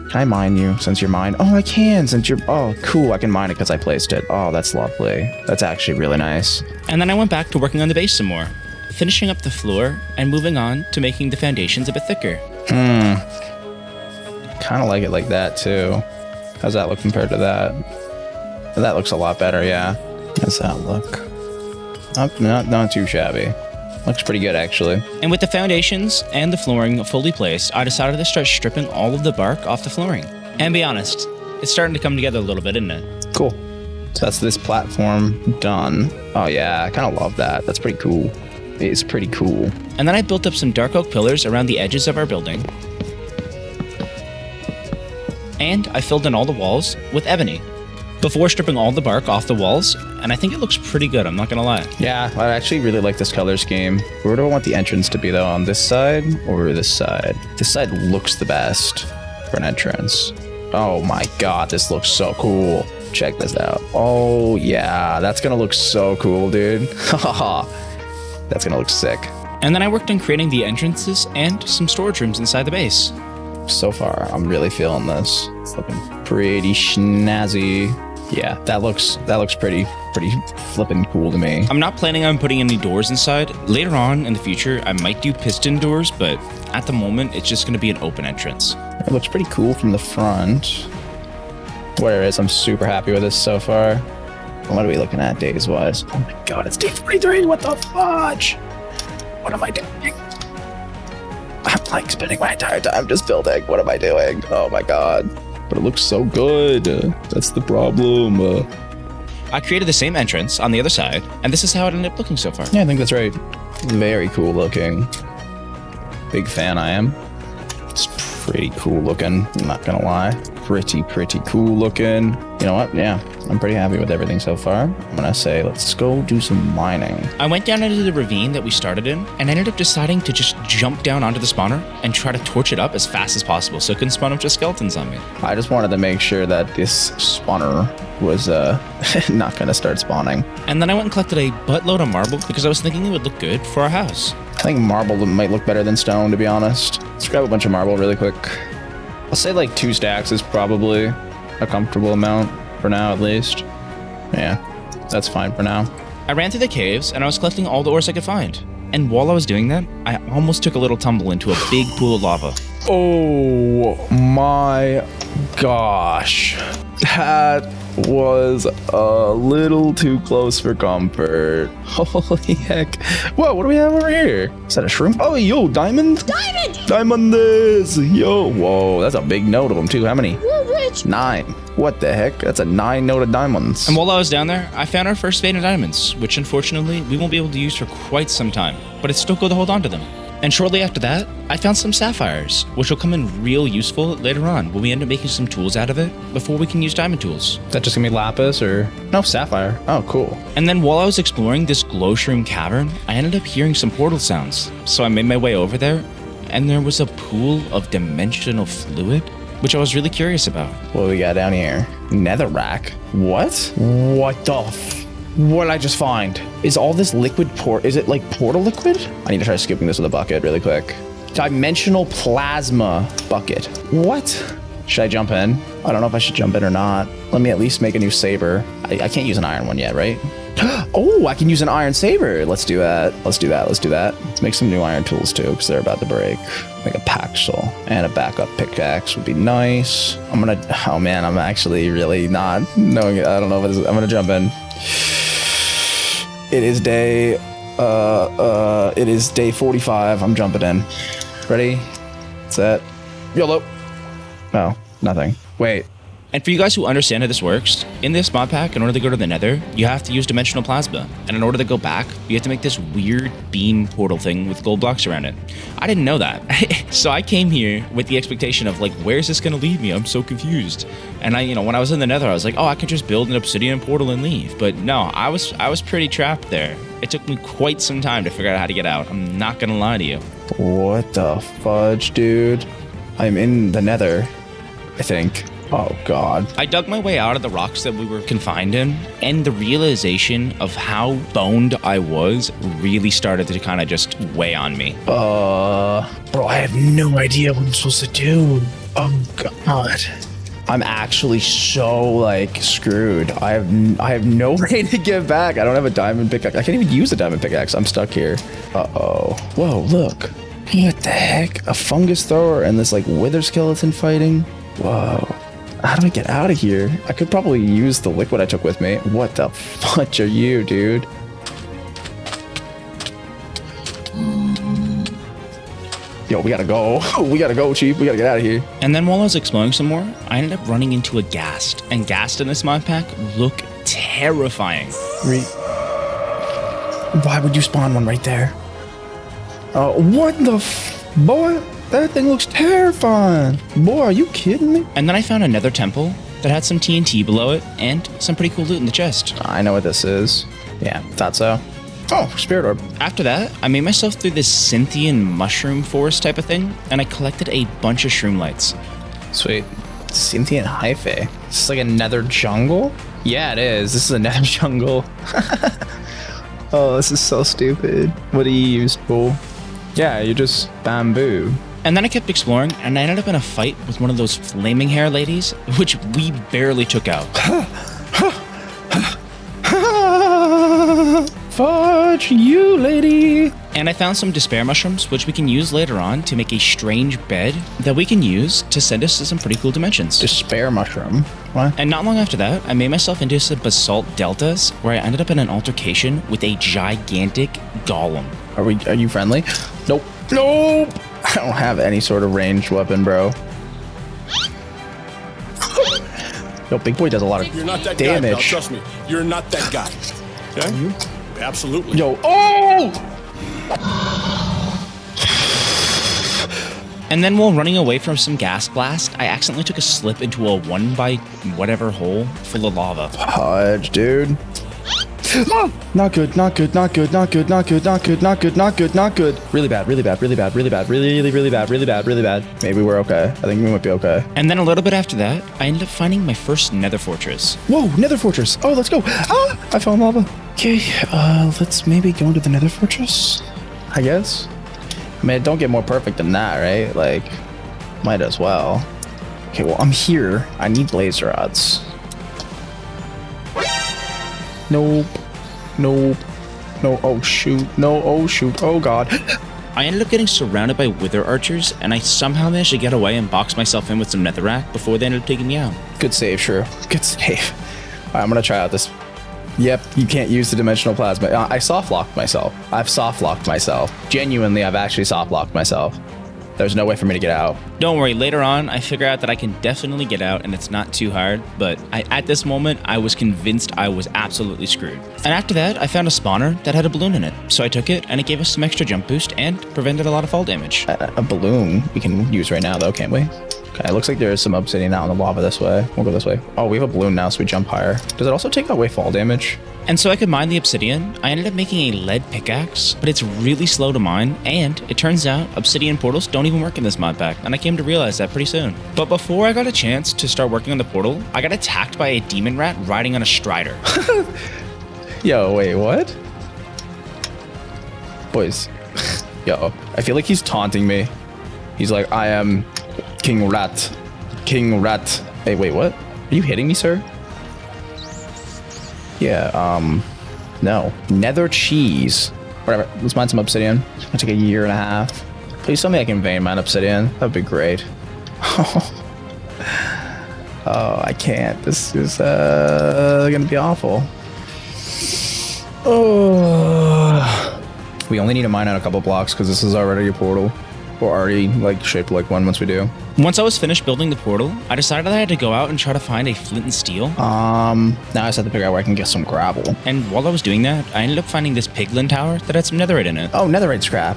Can I mine you since you're mine? Oh, I can since you're... Oh, cool. I can mine it because I placed it. Oh, that's lovely. That's actually really nice. And then I went back to working on the base some more, finishing up the floor and moving on to making the foundations a bit thicker. Kind of like it like that too. How's that look compared to that? That looks a lot better, yeah. How's that look? Not too shabby. Looks pretty good, actually. And with the foundations and the flooring fully placed, I decided to start stripping all of the bark off the flooring. And be honest, it's starting to come together a little bit, isn't it? Cool. So that's this platform done. Oh yeah, I kind of love that. That's pretty cool. It's pretty cool. And then I built up some dark oak pillars around the edges of our building. And I filled in all the walls with ebony, before stripping all the bark off the walls, and I think it looks pretty good, I'm not gonna lie. Yeah, I actually really like this color scheme. Where do I want the entrance to be though? On this side or this side? This side looks the best for an entrance. Oh my god, this looks so cool. Check this out. Oh yeah, that's gonna look so cool, dude. That's gonna look sick. And then I worked on creating the entrances and some storage rooms inside the base. So far, I'm really feeling this. It's looking pretty snazzy. Yeah, that looks pretty flippin' cool to me. I'm not planning on putting any doors inside. Later on in the future, I might do piston doors, but at the moment, it's just gonna be an open entrance. It looks pretty cool from the front. Whatever it is, I'm super happy with this so far. What are we looking at days-wise? Oh my god, it's day 43, what the fudge? What am I doing? I'm like spending my entire time just building. What am I doing? Oh my god. But it looks so good. That's the problem. I created the same entrance on the other side, and this is how it ended up looking so far. Yeah, I think that's right. Very cool looking. Big fan I am. It's pretty cool looking, I'm not gonna lie. Pretty cool looking. You know what? Yeah, I'm pretty happy with everything so far. I'm gonna say, let's go do some mining. I went down into the ravine that we started in and ended up deciding to just jump down onto the spawner and try to torch it up as fast as possible so it couldn't spawn up just skeletons on me. I just wanted to make sure that this spawner was not gonna start spawning. And then I went and collected a buttload of marble because I was thinking it would look good for our house. I think marble might look better than stone, to be honest. Let's grab a bunch of marble really quick. I'll say like 2 stacks is probably a comfortable amount for now, at least. Yeah, that's fine for now. I ran through the caves and I was collecting all the ores I could find. And while I was doing that, I almost took a little tumble into a big pool of lava. Oh my gosh. That was a little too close for comfort. Holy heck. Whoa, what do we have over here? Is that a shroom? Oh, yo, diamond? Diamond is. Yo, whoa, that's a big note of them too. How many? 9. What the heck? That's a 9 note of diamonds. And while I was down there, I found our first vein of diamonds, which unfortunately we won't be able to use for quite some time, but it's still good to hold on to them. And shortly after that, I found some sapphires, which will come in real useful later on when we end up making some tools out of it before we can use diamond tools. Is that just gonna be lapis or? No, sapphire. Oh, cool. And then while I was exploring this glow shroom cavern, I ended up hearing some portal sounds. So I made my way over there, and there was a pool of dimensional fluid, which I was really curious about. What do we got down here? Netherrack. What? What the what did I just find? Is all this liquid is it like portal liquid? I need to try scooping this with a bucket really quick. Dimensional plasma bucket. What? Should I jump in? I don't know if I should jump in or not. Let me at least make a new saber. I can't use an iron one yet, right? Oh, I can use an iron saber. Let's do that. Let's do that. Let's do that. Let's make some new iron tools too, because they're about to break. Make a paxel and a backup pickaxe would be nice. Oh man, I'm actually really not knowing it. I don't know if I'm gonna jump in. It is day 45. I'm jumping in. Ready, set, YOLO. No, nothing. Wait. And for you guys who understand how this works, in this mod pack, in order to go to the Nether, you have to use dimensional plasma. And in order to go back, you have to make this weird beam portal thing with gold blocks around it. I didn't know that. So I came here with the expectation of like, where's this gonna lead me? I'm so confused. And when I was in the Nether, I was like, oh, I could just build an obsidian portal and leave. But no, I was pretty trapped there. It took me quite some time to figure out how to get out. I'm not gonna lie to you. What the fudge, dude? I'm in the Nether, I think. Oh, God. I dug my way out of the rocks that we were confined in, and the realization of how boned I was really started to kind of just weigh on me. Bro, I have no idea what I'm supposed to do. Oh, God. I'm actually so, like, screwed. I have no way to get back. I don't have a diamond pickaxe. I can't even use a diamond pickaxe. I'm stuck here. Uh-oh. Whoa, look. What the heck? A fungus thrower and this, like, wither skeleton fighting? Whoa. How do I get out of here? I could probably use the liquid I took with me. What the fudge are you, dude? Yo, we gotta go. We gotta go, Chief. We gotta get out of here. And then while I was exploring some more, I ended up running into a ghast. And ghast in this mod pack look terrifying. Why would you spawn one right there? What the boy? That thing looks terrifying. Boy, are you kidding me? And then I found another temple that had some TNT below it and some pretty cool loot in the chest. I know what this is. Yeah, thought so. Oh, spirit orb. After that, I made myself through this Scythian mushroom forest type of thing, and I collected a bunch of shroom lights. Sweet. Scythian hyphae. This is like a nether jungle? Yeah, it is. This is a nether jungle. Oh, this is so stupid. What do you use, fool? Yeah, you're just bamboo. And then I kept exploring, and I ended up in a fight with one of those flaming hair ladies, which we barely took out. Fudge you, lady. And I found some despair mushrooms, which we can use later on to make a strange bed that we can use to send us to some pretty cool dimensions. Despair mushroom? What? And not long after that, I made myself into some basalt deltas, where I ended up in an altercation with a gigantic golem. Are you friendly? Nope. Nope. I don't have any sort of ranged weapon, bro. Yo, big boy does a lot of You're not that damage. guy, pal. Trust me. You're not that guy. Okay? Absolutely. Yo, oh! And then while running away from some gas blast, I accidentally took a slip into a 1x hole full of lava. Fudge, dude. Not good, not good, not good, not good, not good, not good, not good, not good, not good. Really bad, really bad, really bad, really bad, really, really bad, really bad, really bad. Maybe we're okay. I think we might be okay. And then a little bit after that, I ended up finding my first nether fortress. Whoa, nether fortress. Oh, let's go. Ah, I found lava. Okay, let's maybe go into the nether fortress, I guess. I mean, don't get more perfect than that, right? Like, might as well. Okay, well, I'm here. I need blaze rods. Nope. Nope. No. Oh, shoot. No. Oh, shoot. Oh, God. I ended up getting surrounded by wither archers, and I somehow managed to get away and box myself in with some netherrack before they ended up taking me out. Good save, Shrew. Good save. I'm gonna try out this. Yep, you can't use the dimensional plasma. I soft locked myself. I've soft locked myself. Genuinely, I've actually soft locked myself. There's no way for me to get out. Don't worry, later on, I figure out that I can definitely get out and it's not too hard, but at this moment, I was convinced I was absolutely screwed. And after that, I found a spawner that had a balloon in it, so I took it and it gave us some extra jump boost and prevented a lot of fall damage. A balloon we can use right now though, can't we? Okay, it looks like there's some obsidian out in the lava this way. We'll go this way. Oh, we have a balloon now, so we jump higher. Does it also take away fall damage? And so I could mine the obsidian. I ended up making a lead pickaxe, but it's really slow to mine, and it turns out obsidian portals don't even work in this mod pack, and I came to realize that pretty soon. But before I got a chance to start working on the portal, I got attacked by a demon rat riding on a strider. Yo, wait, what? Boys, yo, I feel like he's taunting me. He's like, I am King Rat. King Rat. Hey, wait, what? Are you hitting me, sir? Yeah, no. Nether cheese. Whatever, let's mine some obsidian. It's gonna take a year and a half. Please tell me I can vein mine obsidian. That'd be great. Oh, I can't. This is gonna be awful. Oh. We only need to mine out a couple blocks because this is already a portal. We're already like shaped like one once we do. Once I was finished building the portal, I decided I had to go out and try to find a flint and steel. Now I just have to figure out where I can get some gravel. And while I was doing that, I ended up finding this piglin tower that had some netherite in it. Oh, netherite scrap.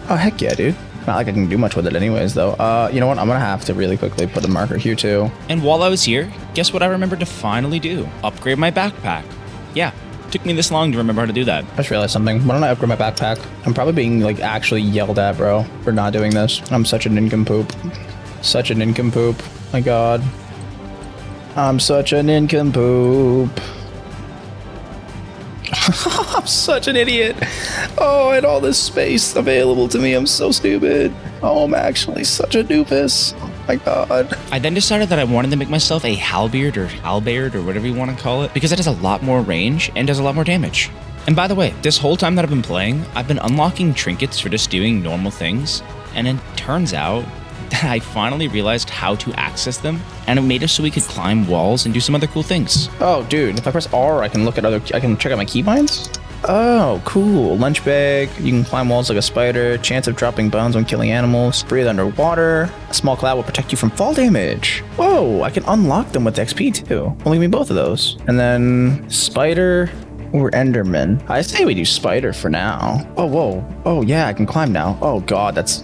Oh, heck yeah, dude. Not like I can do much with it anyways, though. You know what? I'm gonna have to really quickly put a marker here, too. And while I was here, guess what I remembered to finally do? Upgrade my backpack. Yeah, took me this long to remember how to do that. I just realized something. Why don't I upgrade my backpack? I'm probably being, like, actually yelled at, bro, for not doing this. I'm such a nincompoop. Such a nincompoop. My god. I'm such a nincompoop. I'm such an idiot. Oh, and all this space available to me. I'm so stupid. Oh, I'm actually such a doofus. Oh my god. I then decided that I wanted to make myself a halberd or whatever you want to call it, because it has a lot more range and does a lot more damage. And by the way, this whole time that I've been playing, I've been unlocking trinkets for just doing normal things, and it turns out that I finally realized how to access them, and it made it so we could climb walls and do some other cool things. Oh, dude, if I press R, I can look at I can check out my keybinds? Oh, cool. Lunch bag. You can climb walls like a spider. Chance of dropping bones when killing animals. Breathe underwater. A small cloud will protect you from fall damage. Whoa, I can unlock them with XP too. Only give me both of those. And then spider or enderman. I say we do spider for now. Oh, whoa. Oh, yeah, I can climb now. Oh, God, that's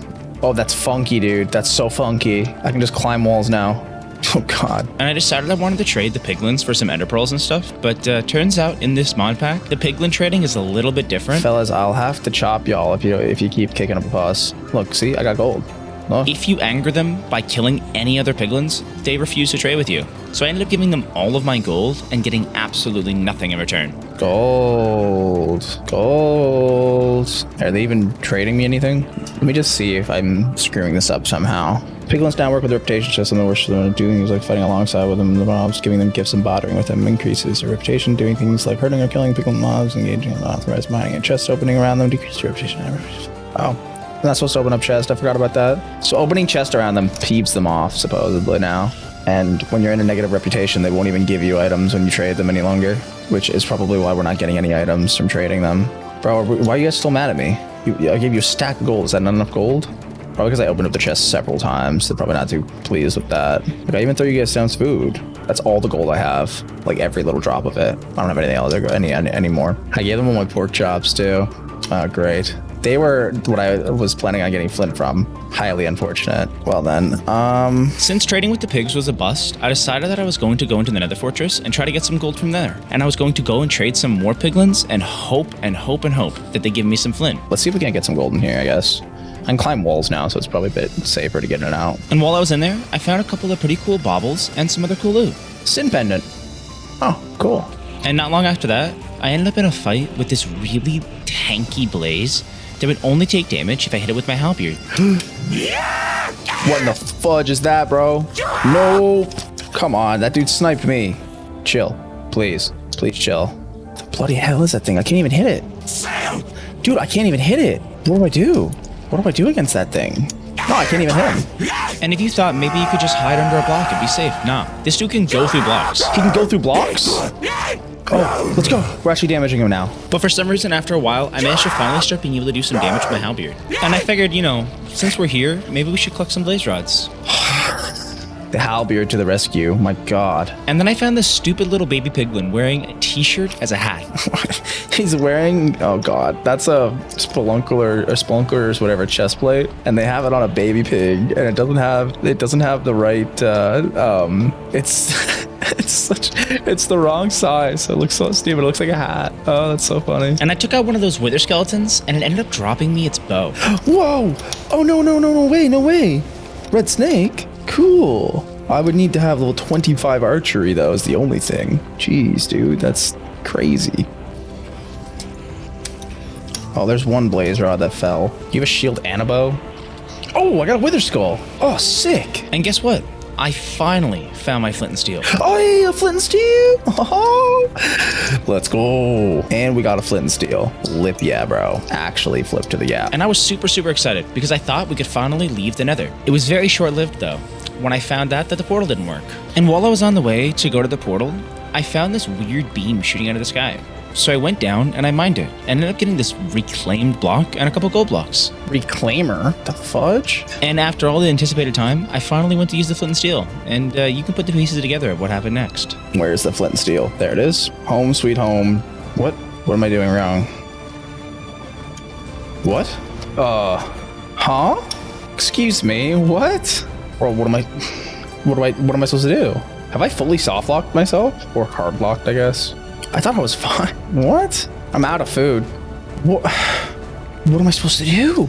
funky, dude. That's so funky. I can just climb walls now. Oh, God. And I decided I wanted to trade the piglins for some ender pearls and stuff, but turns out in this mod pack, the piglin trading is a little bit different. Fellas, I'll have to chop y'all if you keep kicking up a fuss. Look, see, I got gold. Look. If you anger them by killing any other piglins, they refuse to trade with you. So I ended up giving them all of my gold and getting absolutely nothing in return. Gold. Are they even trading me anything? Let me just see if I'm screwing this up somehow. Piglins now work with the reputation system. The worst they're doing is like fighting alongside with them. The mobs, giving them gifts and bartering with them increases their reputation. Doing things like hurting or killing piglin mobs, engaging in unauthorized mining and chest opening around them decreases their reputation. Oh, I'm not supposed to open up chest. I forgot about that. So opening chest around them peeps them off supposedly now. And when you're in a negative reputation, they won't even give you items when you trade them any longer, which is probably why we're not getting any items from trading them. Bro, why are you guys still mad at me? I gave you a stack of gold. Is that not enough gold? Probably because I opened up the chest several times. They're probably not too pleased with that. Like, I even throw you guys down food. That's all the gold I have. Like, every little drop of it. I don't have anything else anymore. I gave them all my pork chops, too. Oh, great. They were what I was planning on getting flint from. Highly unfortunate. Well then, Since trading with the pigs was a bust, I decided that I was going to go into the Nether Fortress and try to get some gold from there. And I was going to go and trade some more piglins and hope that they give me some flint. Let's see if we can't get some gold in here, I guess. I can climb walls now, so it's probably a bit safer to get in and out. And while I was in there, I found a couple of pretty cool baubles and some other cool loot. Sin pendant. Oh, cool. And not long after that, I ended up in a fight with this really tanky blaze that would only take damage if I hit it with my halberd. What in the fudge is that, bro? No. Come on, that dude sniped me. Chill, please. Please chill. What the bloody hell is that thing? I can't even hit it. Dude, I can't even hit it. What do I do? What do I do against that thing? No, I can't even hit him. And if you thought maybe you could just hide under a block and be safe, nah. This dude can go through blocks. He can go through blocks? Oh, let's go. We're actually damaging him now. But for some reason, after a while, I managed to finally start being able to do some damage with my halberd. And I figured, you know, since we're here, maybe we should collect some blaze rods. The halberd to the rescue. My God. And then I found this stupid little baby piglin wearing a t-shirt as a hat. He's wearing, oh God, that's a spelunker's whatever chest plate, and they have it on a baby pig, and it doesn't have the right, it's the wrong size. So it looks so stupid. It looks like a hat. Oh, that's so funny. And I took out one of those wither skeletons, and it ended up dropping me its bow. Whoa! Oh no way! Red snake? Cool. I would need to have level 25 archery though, is the only thing. Jeez, dude, that's crazy. Oh, there's one blaze rod that fell. You have a shield and a bow? Oh, I got a wither skull. Oh, sick. And guess what? I finally found my flint and steel. Oh, yeah, a flint and steel. Oh, let's go. And we got a flint and steel. Lip yeah, bro. Actually flip to the yeah. And I was super, super excited because I thought we could finally leave the Nether. It was very short-lived though, when I found out that the portal didn't work. And while I was on the way to go to the portal, I found this weird beam shooting out of the sky. So I went down and I mined it and ended up getting this reclaimed block and a couple gold blocks. Reclaimer? The fudge? And after all the anticipated time, I finally went to use the flint and steel. And you can put the pieces together of what happened next. Where's the flint and steel? There it is. Home sweet home. What am I doing wrong? What? Huh? Excuse me, what? Or what am I supposed to do? Have I fully soft locked myself? Or hard locked, I guess? I thought I was fine. What? I'm out of food. What am I supposed to do?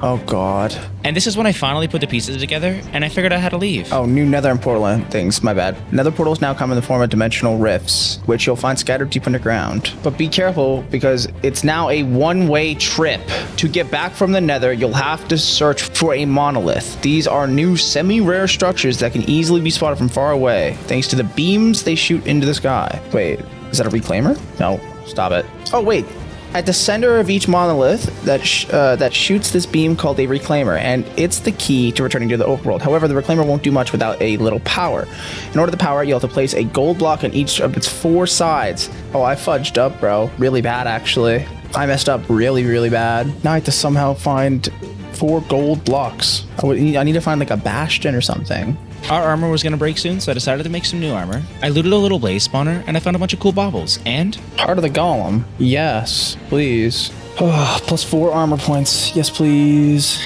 Oh God. And this is when I finally put the pieces together and I figured out how to leave. Oh, new nether and portal things, my bad. Nether portals now come in the form of dimensional rifts, which you'll find scattered deep underground. But be careful because it's now a one-way trip. To get back from the nether, you'll have to search for a monolith. These are new semi-rare structures that can easily be spotted from far away, thanks to the beams they shoot into the sky. Wait, is that a reclaimer? No, stop it. Oh, wait. At the center of each monolith that shoots this beam called a reclaimer, and it's the key to returning to the overworld. However, the reclaimer won't do much without a little power. In order to power it, you'll have to place a gold block on each of its 4 sides. Oh, I fudged up, bro. Really bad, actually. I messed up really, really bad. Now I have to somehow find 4 gold blocks. I need to find like a bastion or something. Our armor was going to break soon, so I decided to make some new armor. I looted a little blaze spawner, and I found a bunch of cool baubles, and... Heart of the Golem. Yes, please. Oh, plus 4 armor points. Yes, please.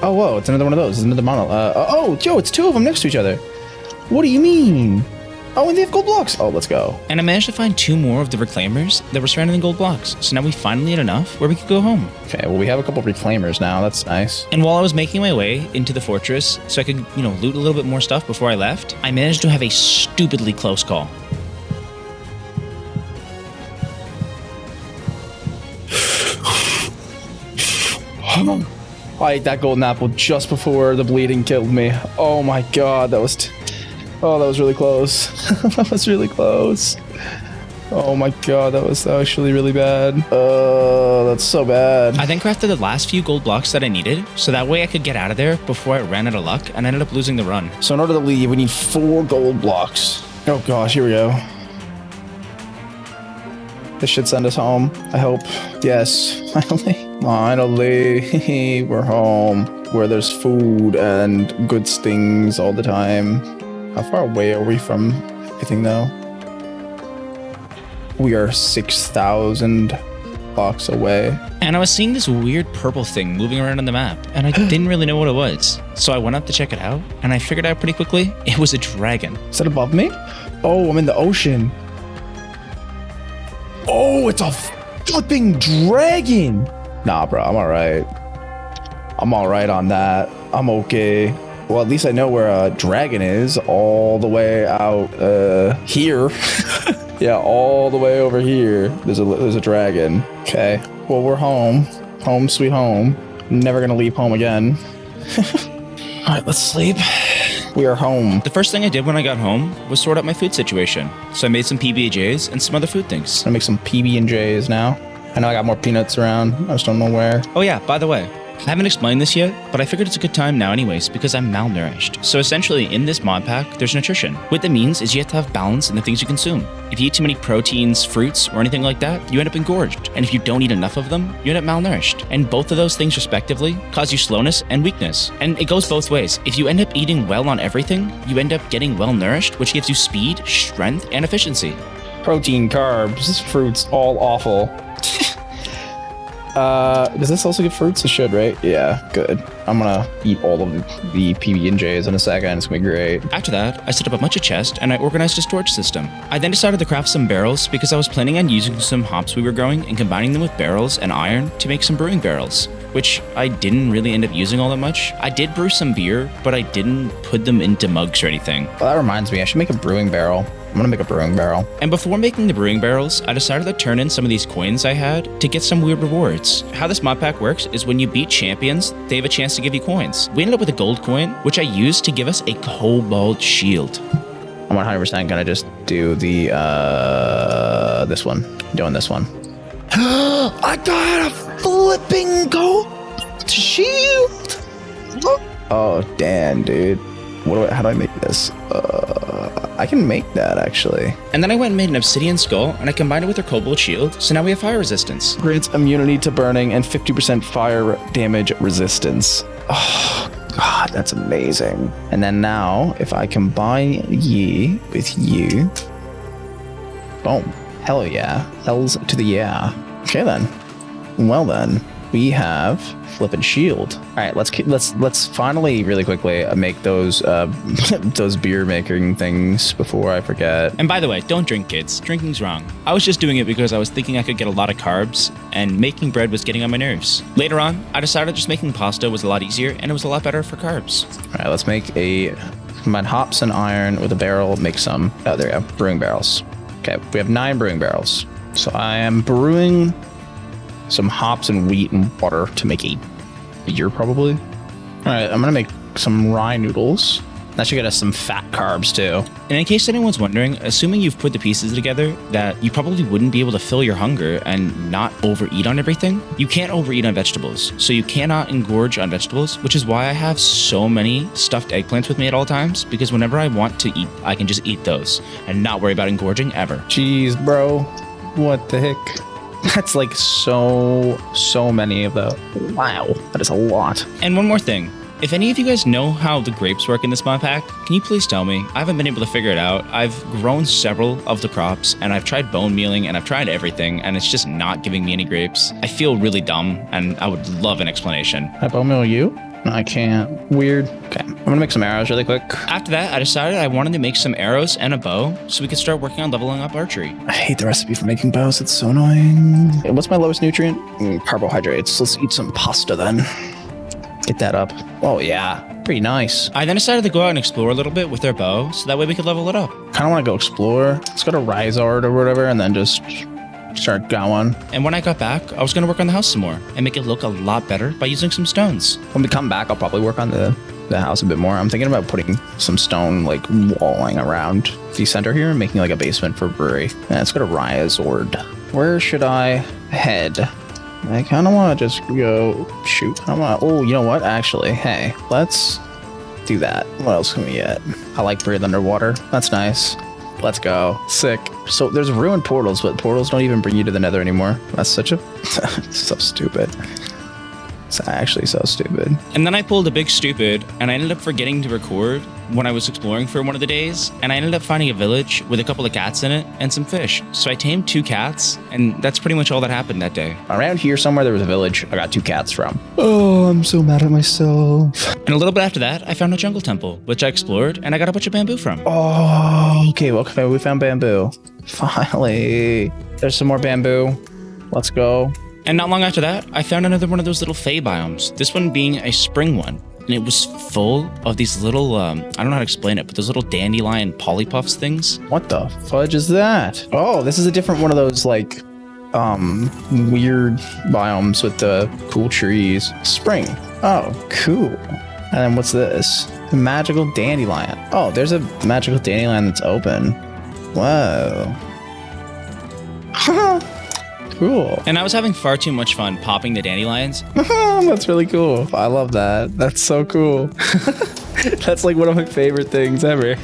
Oh, whoa, it's another one of those. It's another mono. Oh, yo, it's 2 of them next to each other. What do you mean? Oh, and they have gold blocks. Oh, let's go. And I managed to find 2 more of the reclaimers that were surrounding the gold blocks. So now we finally had enough where we could go home. Okay, well, we have a couple reclaimers now. That's nice. And while I was making my way into the fortress so I could, loot a little bit more stuff before I left, I managed to have a stupidly close call. I ate that golden apple just before the bleeding killed me. Oh my God, that was really close. That was really close. Oh my God, that was actually really bad. That's so bad. I then crafted the last few gold blocks that I needed, so that way I could get out of there before I ran out of luck and ended up losing the run. So in order to leave, we need 4 gold blocks. Oh gosh, here we go. This should send us home, I hope. Yes, finally. Finally, we're home, where there's food and good things all the time. How far away are we from everything, though? We are 6,000 blocks away. And I was seeing this weird purple thing moving around on the map, and I didn't really know what it was. So I went up to check it out, and I figured out pretty quickly it was a dragon. Is that above me? Oh, I'm in the ocean. Oh, it's a flipping dragon. Nah, bro, I'm all right. I'm all right on that. I'm okay. Well, at least I know where a dragon is, all the way out here. Yeah, all the way over here. There's a dragon. Okay. Well, we're home. Home sweet home. Never gonna leave home again. All right, let's sleep. We are home. The first thing I did when I got home was sort out my food situation. So I made some PB&Js and some other food things. I'm gonna make some PB&Js now. I know I got more peanuts around. I just don't know where. Oh yeah, by the way, I haven't explained this yet, but I figured it's a good time now anyways because I'm malnourished. So essentially in this mod pack, there's nutrition. What that means is you have to have balance in the things you consume. If you eat too many proteins, fruits, or anything like that, you end up engorged. And if you don't eat enough of them, you end up malnourished. And both of those things respectively cause you slowness and weakness. And it goes both ways. If you end up eating well on everything, you end up getting well nourished, which gives you speed, strength, and efficiency. Protein, carbs, fruits, all awful. Does this also give fruits? It should, right? Yeah, good. I'm gonna eat all of the PB&Js in a second. It's gonna be great. After that, I set up a bunch of chests and I organized a storage system. I then decided to craft some barrels because I was planning on using some hops we were growing and combining them with barrels and iron to make some brewing barrels, which I didn't really end up using all that much. I did brew some beer, but I didn't put them into mugs or anything. Well, that reminds me, I should make a brewing barrel. I'm gonna make a brewing barrel. And before making the brewing barrels, I decided to turn in some of these coins I had to get some weird rewards. How this mod pack works is when you beat champions, they have a chance to give you coins. We ended up with a gold coin, which I used to give us a cobalt shield. I'm 100% gonna just do the, this one. Doing this one. I got a flipping gold shield! Oh, damn, dude. How do I make this? I can make that, actually. And then I went and made an obsidian skull, and I combined it with her cobalt shield, so now we have fire resistance. Grants immunity to burning and 50% fire damage resistance. Oh, God, that's amazing. And then now, if I combine ye with you, boom. Hell yeah. Hells to the yeah. Okay, then. Well, then. We have flippin' shield. All right, let's finally really quickly make those those beer making things before I forget. And by the way, don't drink, kids. Drinking's wrong. I was just doing it because I was thinking I could get a lot of carbs, and making bread was getting on my nerves. Later on, I decided just making pasta was a lot easier, and it was a lot better for carbs. All right, let's make combine hops and iron with a barrel. Make some. Oh, there we go. Brewing barrels. Okay, we have 9 brewing barrels. So I am brewing some hops and wheat and water to make a beer, probably. All right, I'm gonna make some rye noodles. That should get us some fat carbs too. And in case anyone's wondering, assuming you've put the pieces together, that you probably wouldn't be able to fill your hunger and not overeat on everything. You can't overeat on vegetables, so you cannot engorge on vegetables, which is why I have so many stuffed eggplants with me at all times, because whenever I want to eat, I can just eat those and not worry about engorging ever. Jeez, bro. What the heck? That's like so many of the. Wow, that is a lot. And one more thing. If any of you guys know how the grapes work in this mod pack, can you please tell me? I haven't been able to figure it out. I've grown several of the crops, and I've tried bone mealing, and I've tried everything, and it's just not giving me any grapes. I feel really dumb, and I would love an explanation. I bone meal you? No, I can't. Weird. Okay, I'm gonna make some arrows really quick. After that, I decided I wanted to make some arrows and a bow, so we could start working on leveling up archery. I hate the recipe for making bows. It's so annoying. What's my lowest nutrient? Carbohydrates. Let's eat some pasta then. Get that up. Oh yeah, pretty nice. I then decided to go out and explore a little bit with our bow, so that way we could level it up. Kind of want to go explore. Let's go to Rizard or whatever, and then just start going. And when I got back, I was going to work on the house some more and make it look a lot better by using some stones. When we come back, I'll probably work on the house a bit more. I'm thinking about putting some stone like walling around the center here and making like a basement for a brewery. Yeah, let's go to Rizard. Where should I head? I kind of want to just go shoot. Oh, you know what? Actually, hey, let's do that. What else can we get? I like breathe underwater. That's nice. Let's go. Sick. So there's ruined portals, but portals don't even bring you to the Nether anymore. That's such a so stupid. It's actually so stupid. And then I pulled a big stupid, and I ended up forgetting to record when I was exploring for one of the days, and I ended up finding a village with a couple of cats in it and some fish. So I tamed 2 cats, and that's pretty much all that happened that day. Around here somewhere there was a village I got 2 cats from. Oh, I'm so mad at myself. And a little bit after that, I found a jungle temple, which I explored, and I got a bunch of bamboo from. Oh, okay, well, we found bamboo. Finally. There's some more bamboo. Let's go. And not long after that, I found another one of those little fey biomes, this one being a spring one. And it was full of these little, I don't know how to explain it, but those little dandelion polypuffs things. What the fudge is that? Oh, this is a different one of those, like, weird biomes with the cool trees. Spring. Oh, cool. And then what's this? The magical dandelion. Oh, there's a magical dandelion that's open. Whoa. Cool. And I was having far too much fun popping the dandelions. That's really cool. I love that. That's so cool. That's like one of my favorite things ever.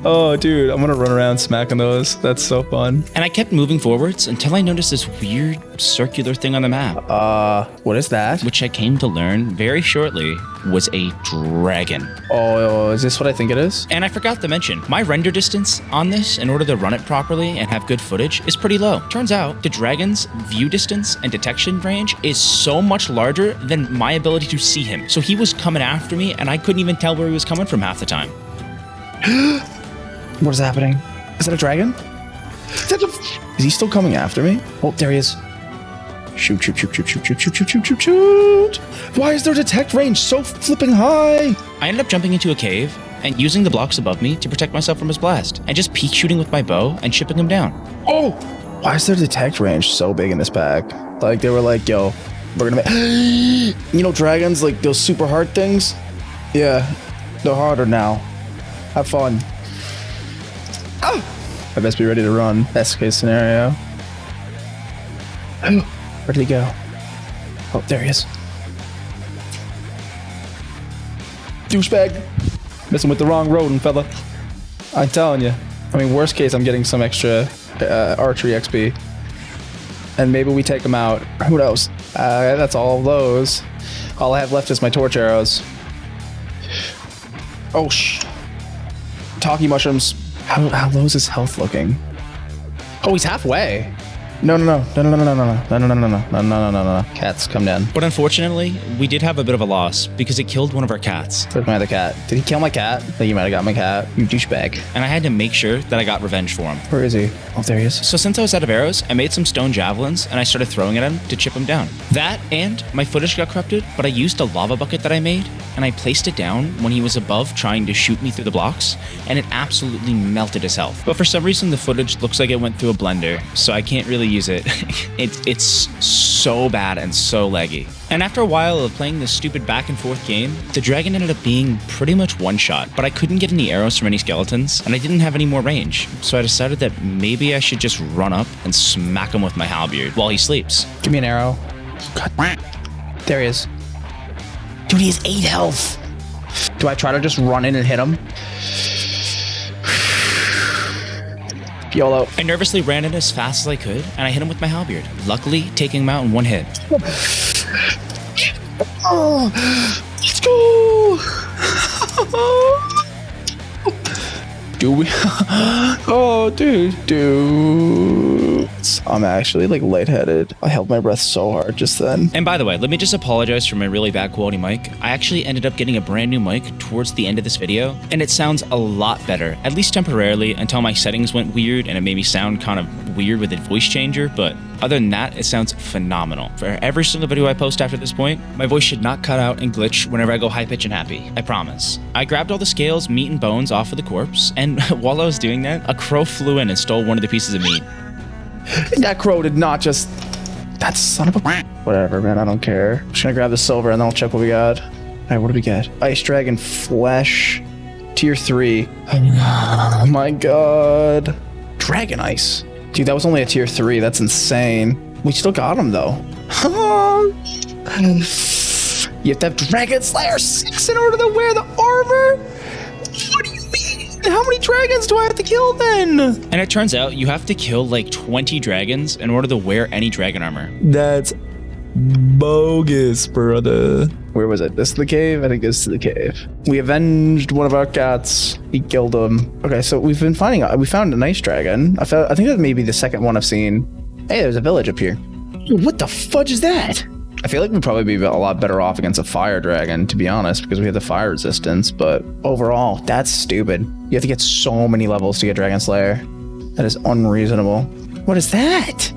Oh, dude, I'm gonna run around smacking those. That's so fun. And I kept moving forwards until I noticed this weird circular thing on the map, What is that? which I came to learn very shortly was a dragon. Oh, is this what I think it is? And I forgot to mention, my render distance on this, in order to run it properly and have good footage, is pretty low. Turns out, the dragon's view distance and detection range is so much larger than my ability to see him. So he was coming after me, and I couldn't even tell where he was coming from half the time. What is happening? Is that a dragon? Is he still coming after me? Oh, there he is. Shoot, shoot, shoot, shoot, shoot, shoot, shoot, shoot, shoot, shoot, shoot. Why is their detect range so flipping high? I ended up jumping into a cave and using the blocks above me to protect myself from his blast, and just peek shooting with my bow and chipping him down. Oh! Why is their detect range so big in this pack? Like, they were like, yo, we're gonna make... You know dragons, like those super hard things? Yeah, they're harder now. Have fun. Oh! I best be ready to run. Best case scenario. Where did he go? Oh, there he is. Douchebag. Messing with the wrong rodent, fella. I'm telling you. I mean, worst case, I'm getting some extra archery XP. And maybe we take him out. Who knows? That's all of those. All I have left is my torch arrows. Oh, Talkie mushrooms. How low is his health looking? Oh, he's halfway. No. Cats, come down. But unfortunately, we did have a bit of a loss because it killed one of our cats. Where's my other cat? Did he kill my cat? I think he might have got my cat. You douchebag. And I had to make sure that I got revenge for him. Where is he? Oh, there he is. So since I was out of arrows, I made some stone javelins and I started throwing at him to chip him down. That and my footage got corrupted, but I used a lava bucket that I made and I placed it down when he was above trying to shoot me through the blocks, and it absolutely melted his health. But for some reason, the footage looks like it went through a blender, so I can't really use it. It's so bad and so laggy. And after a while of playing this stupid back and forth game, the dragon ended up being pretty much one shot, but I couldn't get any arrows from any skeletons, and I didn't have any more range. So I decided that maybe I should just run up and smack him with my halberd while he sleeps. Give me an arrow. God. There he is. Dude, he has 8 health. Do I try to just run in and hit him? YOLO. I nervously ran in as fast as I could, and I hit him with my halberd, luckily taking him out in one hit. Oh, let's go. Do we? Oh, dude. I'm actually like lightheaded. I held my breath so hard just then. And by the way, let me just apologize for my really bad quality mic. I actually ended up getting a brand new mic towards the end of this video, and it sounds a lot better, at least temporarily, until my settings went weird and it made me sound kind of weird with a voice changer, but other than that, it sounds phenomenal. For every single video I post after this point, my voice should not cut out and glitch whenever I go high pitch and happy. I promise. I grabbed all the scales, meat, and bones off of the corpse, and while I was doing that, a crow flew in and stole one of the pieces of meat. That crow did not just... That son of a... Whatever, man, I don't care. I'm just gonna grab the silver and then I'll check what we got. Alright, what do we get? Ice Dragon Flesh. Tier 3. Oh my god. Dragon Ice. Dude, that was only a tier 3. That's insane. We still got him, though. You have to have Dragon Slayer 6 in order to wear the armor? What do you mean? How many dragons do I have to kill, then? And it turns out you have to kill like 20 dragons in order to wear any dragon armor. That's bogus, brother. Where was it? This is the cave? I think this is the cave. We avenged one of our cats. He killed him. Okay, so we found a nice dragon. I think that may be the second one I've seen. Hey, there's a village up here. What the fudge is that? I feel like we'd probably be a lot better off against a fire dragon, to be honest, because we have the fire resistance, but overall, that's stupid. You have to get so many levels to get Dragon Slayer. That is unreasonable. What is that?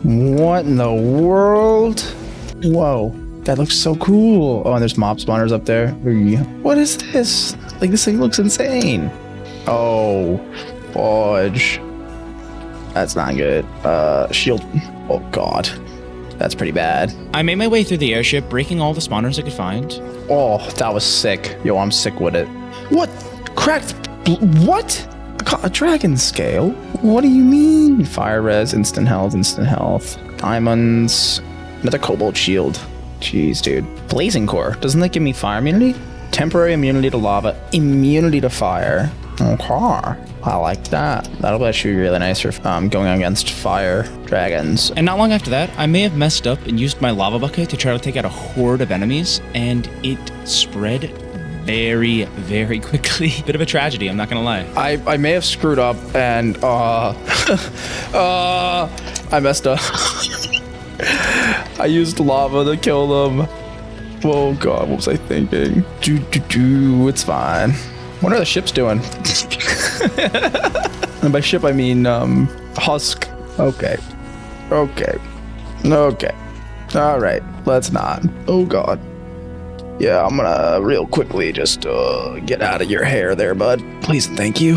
What in the world? Whoa, that looks so cool. Oh, and there's mob spawners up there. What is this? Like, this thing looks insane. Oh, fudge. That's not good. Shield. Oh, God. That's pretty bad. I made my way through the airship, breaking all the spawners I could find. Oh, that was sick. Yo, I'm sick with it. What? Cracked? What? A dragon scale? What do you mean? Fire res, instant health, diamonds, another cobalt shield. Jeez, dude. Blazing core. Doesn't that give me fire immunity? Temporary immunity to lava, immunity to fire. Okay. I like that. That'll actually be really nice for going against fire dragons. And not long after that, I may have messed up and used my lava bucket to try to take out a horde of enemies, and it spread very, very quickly. Bit of a tragedy, I'm not gonna lie. I may have screwed up and I messed up. I used lava to kill them. Oh god, what was I thinking? It's fine. What are the ships doing? And by ship I mean husk. Okay. All right, let's not. Oh god. Yeah, I'm gonna real quickly just get out of your hair there, bud. Please and thank you.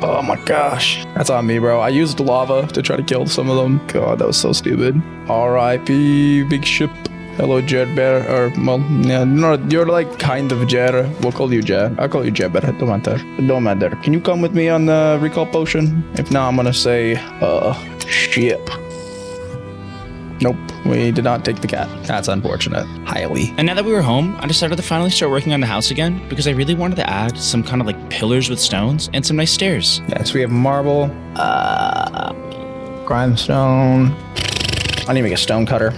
Oh my gosh. That's on me, bro. I used lava to try to kill some of them. God, that was so stupid. R.I.P. Big ship. Hello, Jer Bear. Or, well, yeah, no, you're like kind of Jer. We'll call you Jer. I'll call you Jer Bear. Don't matter. Can you come with me on the recall potion? If not, I'm gonna say, ship. Nope, we did not take the cat. That's unfortunate. Highly. And now that we were home, I decided to finally start working on the house again because I really wanted to add some kind of like pillars with stones and some nice stairs. Yes, we have marble, grindstone. I need to make a stone cutter.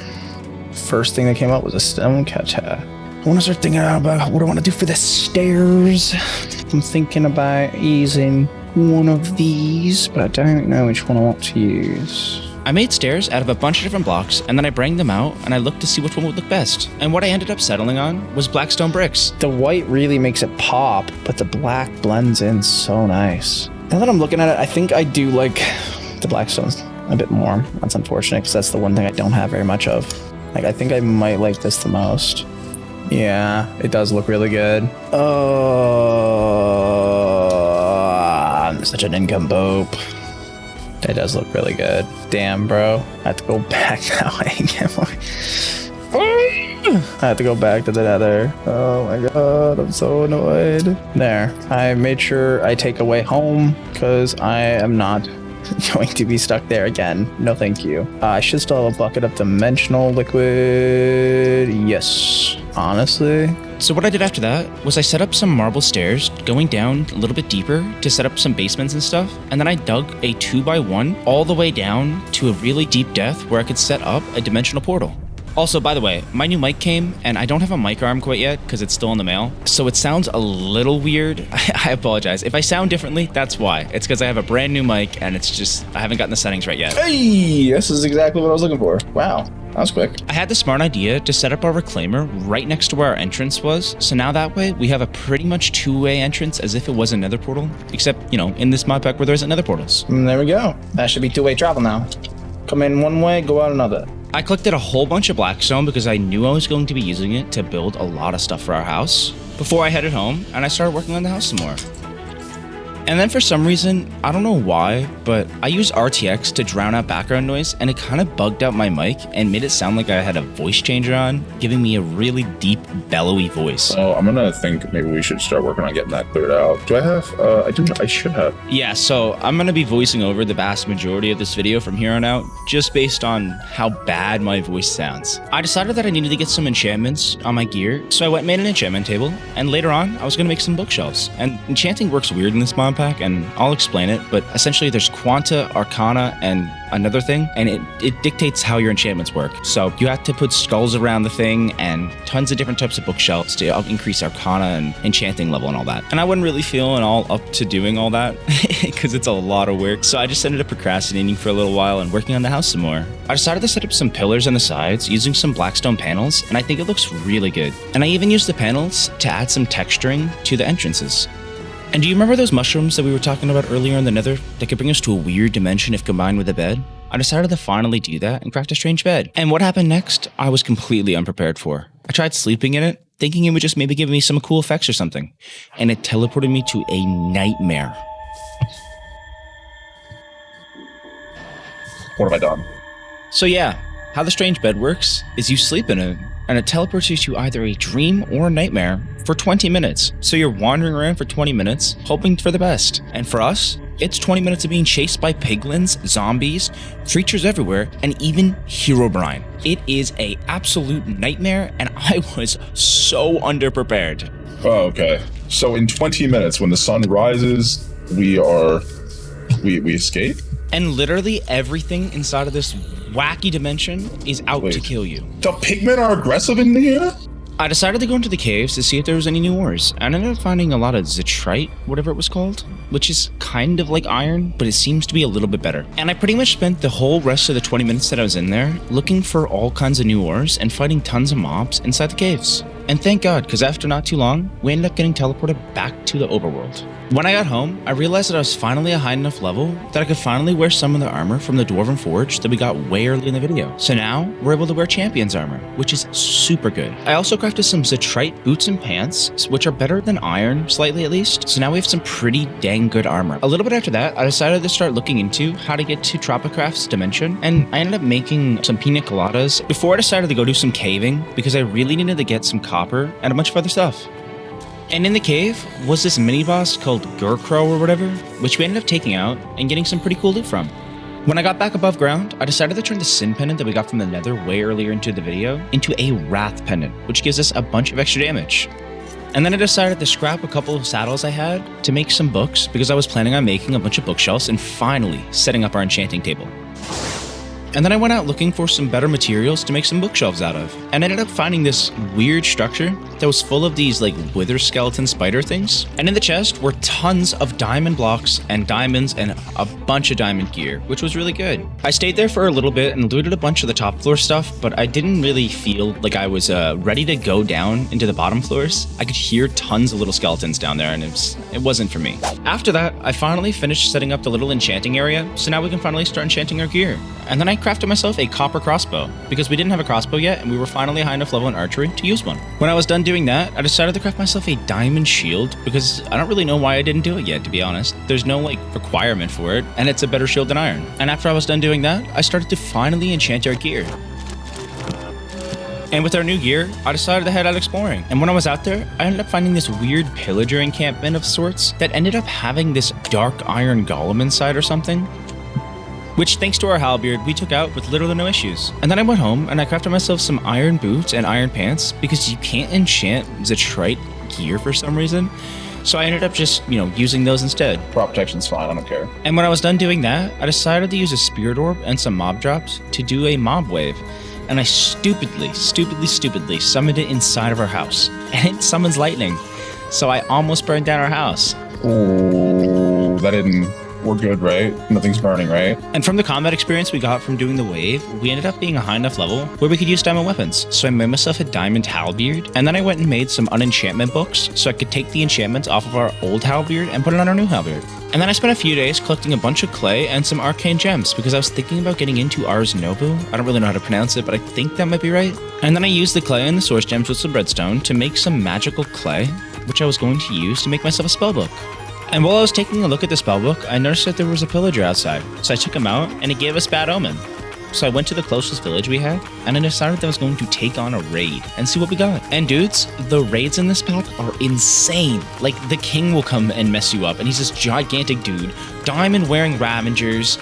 First thing that came up was a stone cutter. I want to start thinking about what I want to do for the stairs. I'm thinking about using one of these, but I don't know which one I want to use. I made stairs out of a bunch of different blocks, and then I banged them out, and I looked to see which one would look best. And what I ended up settling on was black stone bricks. The white really makes it pop, but the black blends in so nice. Now that I'm looking at it, I think I do like the black stones a bit more. That's unfortunate, because that's the one thing I don't have very much of. Like, I think I might like this the most. Yeah, it does look really good. Oh, I'm such an incompoop. It does look really good. Damn, bro. I have to go back that way again. I have to go back to the Nether. Oh my god, I'm so annoyed. There. I made sure I take away home because I am not going to be stuck there again. No thank you. I should still have a bucket of dimensional liquid. Yes. Honestly. So what I did after that was I set up some marble stairs going down a little bit deeper to set up some basements and stuff. And then I dug a 2x1 all the way down to a really deep depth where I could set up a dimensional portal. Also, by the way, my new mic came and I don't have a mic arm quite yet because it's still in the mail. So it sounds a little weird. I apologize. If I sound differently, that's why. It's because I have a brand new mic and it's just, I haven't gotten the settings right yet. Hey, this is exactly what I was looking for. Wow. That was quick. I had the smart idea to set up our reclaimer right next to where our entrance was. So now that way we have a pretty much two-way entrance as if it was a nether portal. Except, you know, in this mod pack where there's nether portals. And there we go. That should be two-way travel now. Come in one way, go out another. I collected a whole bunch of blackstone because I knew I was going to be using it to build a lot of stuff for our house before I headed home, and I started working on the house some more. And then for some reason, I don't know why, but I used RTX to drown out background noise, and it kind of bugged out my mic and made it sound like I had a voice changer on, giving me a really deep, bellowy voice. Oh, I'm gonna think maybe we should start working on getting that cleared out. Do I have? I should have. Yeah, so I'm gonna be voicing over the vast majority of this video from here on out, just based on how bad my voice sounds. I decided that I needed to get some enchantments on my gear, so I went and made an enchantment table, and later on, I was gonna make some bookshelves. And enchanting works weird in this mod pack, and I'll explain it, but essentially there's Quanta, Arcana, and another thing, and it dictates how your enchantments work. So you have to put skulls around the thing and tons of different types of bookshelves to increase Arcana and enchanting level and all that. And I wasn't really feeling all up to doing all that because it's a lot of work. So I just ended up procrastinating for a little while and working on the house some more. I decided to set up some pillars on the sides using some blackstone panels, and I think it looks really good. And I even used the panels to add some texturing to the entrances. And do you remember those mushrooms that we were talking about earlier in the Nether that could bring us to a weird dimension if combined with a bed? I decided to finally do that and craft a strange bed. And what happened next, I was completely unprepared for. I tried sleeping in it, thinking it would just maybe give me some cool effects or something. And it teleported me to a nightmare. What have I done? So yeah, how the strange bed works is you sleep in it, and it teleports you to either a dream or a nightmare for 20 minutes. So you're wandering around for 20 minutes, hoping for the best. And for us, It's 20 minutes of being chased by piglins, zombies, creatures everywhere, and even Herobrine. It is a absolute nightmare, and I was so underprepared. Oh, okay. So in 20 minutes, when the sun rises, we escape? And literally everything inside of this wacky dimension is out to kill you. The pigmen are aggressive in here? I decided to go into the caves to see if there was any new ores, and I ended up finding a lot of zetrite, whatever it was called, which is kind of like iron, but it seems to be a little bit better. And I pretty much spent the whole rest of the 20 minutes that I was in there looking for all kinds of new ores and fighting tons of mobs inside the caves. And thank God, because after not too long, we ended up getting teleported back to the overworld. When I got home, I realized that I was finally a high enough level that I could finally wear some of the armor from the Dwarven Forge that we got way early in the video. So now, we're able to wear Champion's armor, which is super good. I also crafted some zetrite boots and pants, which are better than iron, slightly at least. So now we have some pretty dang good armor. A little bit after that, I decided to start looking into how to get to Tropicraft's dimension, and I ended up making some pina coladas before I decided to go do some caving, because I really needed to get some copper and a bunch of other stuff. And in the cave was this mini boss called Gurkrow or whatever, which we ended up taking out and getting some pretty cool loot from. When I got back above ground, I decided to turn the Sin Pendant that we got from the Nether way earlier into the video into a Wrath Pendant, which gives us a bunch of extra damage. And then I decided to scrap a couple of saddles I had to make some books, because I was planning on making a bunch of bookshelves and finally setting up our enchanting table. And then I went out looking for some better materials to make some bookshelves out of, and ended up finding this weird structure that was full of these like wither skeleton spider things. And in the chest were tons of diamond blocks and diamonds and a bunch of diamond gear, which was really good. I stayed there for a little bit and looted a bunch of the top floor stuff, but I didn't really feel like I was ready to go down into the bottom floors. I could hear tons of little skeletons down there, and it wasn't for me. After that, I finally finished setting up the little enchanting area, so now we can finally start enchanting our gear. And then I crafted myself a copper crossbow, because we didn't have a crossbow yet, and we were finally high enough level in archery to use one. When I was done doing that, I decided to craft myself a diamond shield, because I don't really know why I didn't do it yet, to be honest. There's no like requirement for it, and it's a better shield than iron. And after I was done doing that, I started to finally enchant our gear. And with our new gear, I decided to head out exploring. And when I was out there, I ended up finding this weird pillager encampment of sorts that ended up having this dark iron golem inside or something, which thanks to our halberd, we took out with little to no issues. And then I went home and I crafted myself some iron boots and iron pants, because you can't enchant zetrite gear for some reason. So I ended up just, using those instead. Crop protection's fine, I don't care. And when I was done doing that, I decided to use a spirit orb and some mob drops to do a mob wave. And I stupidly summoned it inside of our house. And it summons lightning. So I almost burned down our house. Ooh, that didn't... We're good, right? Nothing's burning, right? And from the combat experience we got from doing the wave, we ended up being a high enough level where we could use diamond weapons. So I made myself a diamond halberd, and then I went and made some unenchantment books so I could take the enchantments off of our old halberd and put it on our new halberd. And then I spent a few days collecting a bunch of clay and some arcane gems, because I was thinking about getting into Ars Novu. I don't really know how to pronounce it, but I think that might be right. And then I used the clay and the source gems with some redstone to make some magical clay, which I was going to use to make myself a spellbook. And while I was taking a look at the spellbook, I noticed that there was a pillager outside. So I took him out, and it gave us bad omen. So I went to the closest village we had, and I decided that I was going to take on a raid and see what we got. And dudes, the raids in this pack are insane. Like, the king will come and mess you up, and he's this gigantic dude, diamond-wearing Ravengers,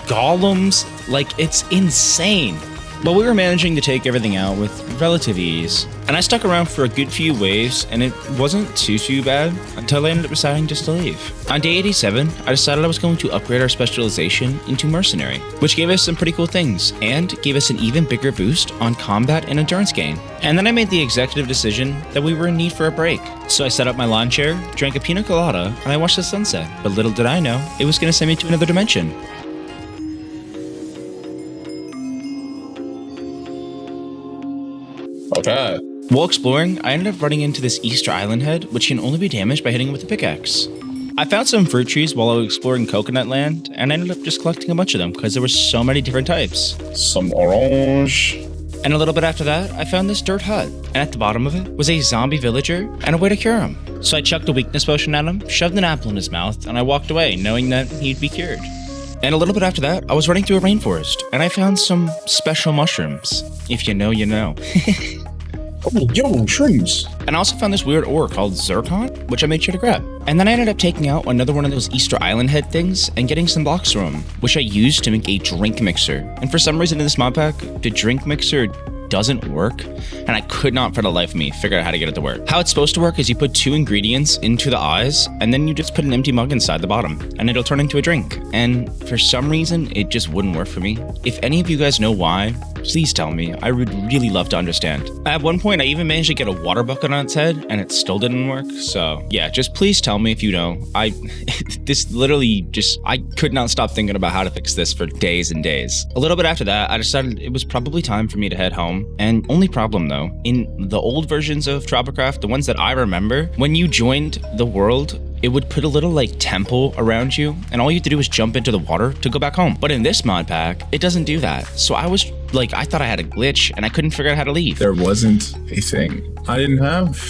golems, like, it's insane. But we were managing to take everything out with relative ease, and I stuck around for a good few waves, and it wasn't too bad until I ended up deciding just to leave. On day 87, I decided I was going to upgrade our specialization into Mercenary, which gave us some pretty cool things, and gave us an even bigger boost on combat and endurance gain. And then I made the executive decision that we were in need for a break. So I set up my lawn chair, drank a pina colada, and I watched the sunset. But little did I know, it was going to send me to another dimension. Okay. While exploring, I ended up running into this Easter Island head, which can only be damaged by hitting it with a pickaxe. I found some fruit trees while I was exploring Coconut Land, and I ended up just collecting a bunch of them because there were so many different types. Some orange. And a little bit after that, I found this dirt hut, and at the bottom of it was a zombie villager and a way to cure him. So I chucked a weakness potion at him, shoved an apple in his mouth, and I walked away knowing that he'd be cured. And a little bit after that, I was running through a rainforest, and I found some special mushrooms. If you know, you know. Oh, yo, shrooms. And I also found this weird ore called zircon, which I made sure to grab. And then I ended up taking out another one of those Easter Island head things and getting some blocks from them, which I used to make a drink mixer. And for some reason in this mod pack, the drink mixer doesn't work, and I could not for the life of me figure out how to get it to work. How it's supposed to work is you put 2 ingredients into the eyes, and then you just put an empty mug inside the bottom, and it'll turn into a drink. And for some reason, it just wouldn't work for me. If any of you guys know why, please tell me. I would really love to understand. At one point, I even managed to get a water bucket on its head, and it still didn't work. So yeah, just please tell me if you know. This literally just, I could not stop thinking about how to fix this for days and days. A little bit after that, I decided it was probably time for me to head home. And only problem though, in the old versions of Tropicraft, the ones that I remember, when you joined the world, it would put a little like temple around you, and all you had to do was jump into the water to go back home. But in this mod pack, it doesn't do that. So I was like, I thought I had a glitch and I couldn't figure out how to leave. There wasn't a thing. I didn't have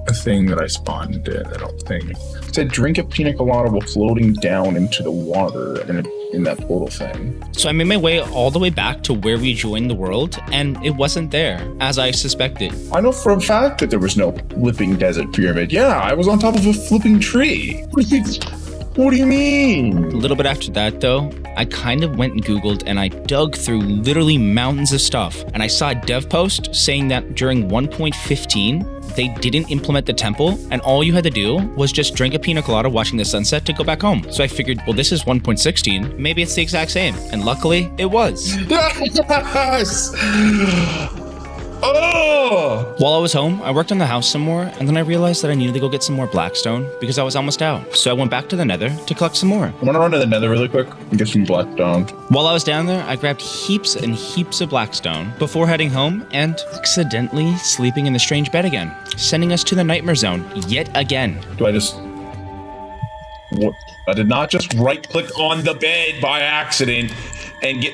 a thing that I spawned in, I don't think. It said drink a pina colada while floating down into the water in that portal thing. So I made my way all the way back to where we joined the world, and it wasn't there, as I suspected. I know for a fact that there was no flipping desert pyramid. Yeah, I was on top of a flipping tree. What do you mean? A little bit after that though, I kind of went and Googled and I dug through literally mountains of stuff, and I saw a dev post saying that during 1.15, they didn't implement the temple, and all you had to do was just drink a pina colada watching the sunset to go back home. So I figured, well, this is 1.16, maybe it's the exact same. And luckily, it was. Yes! Oh! While I was home, I worked on the house some more, and then I realized that I needed to go get some more blackstone because I was almost out. So I went back to the Nether to collect some more. I want to run to the Nether really quick and get some blackstone. While I was down there, I grabbed heaps and heaps of blackstone before heading home and accidentally sleeping in the strange bed again, sending us to the nightmare zone yet again. Do I just... What? I did not just right-click on the bed by accident and get...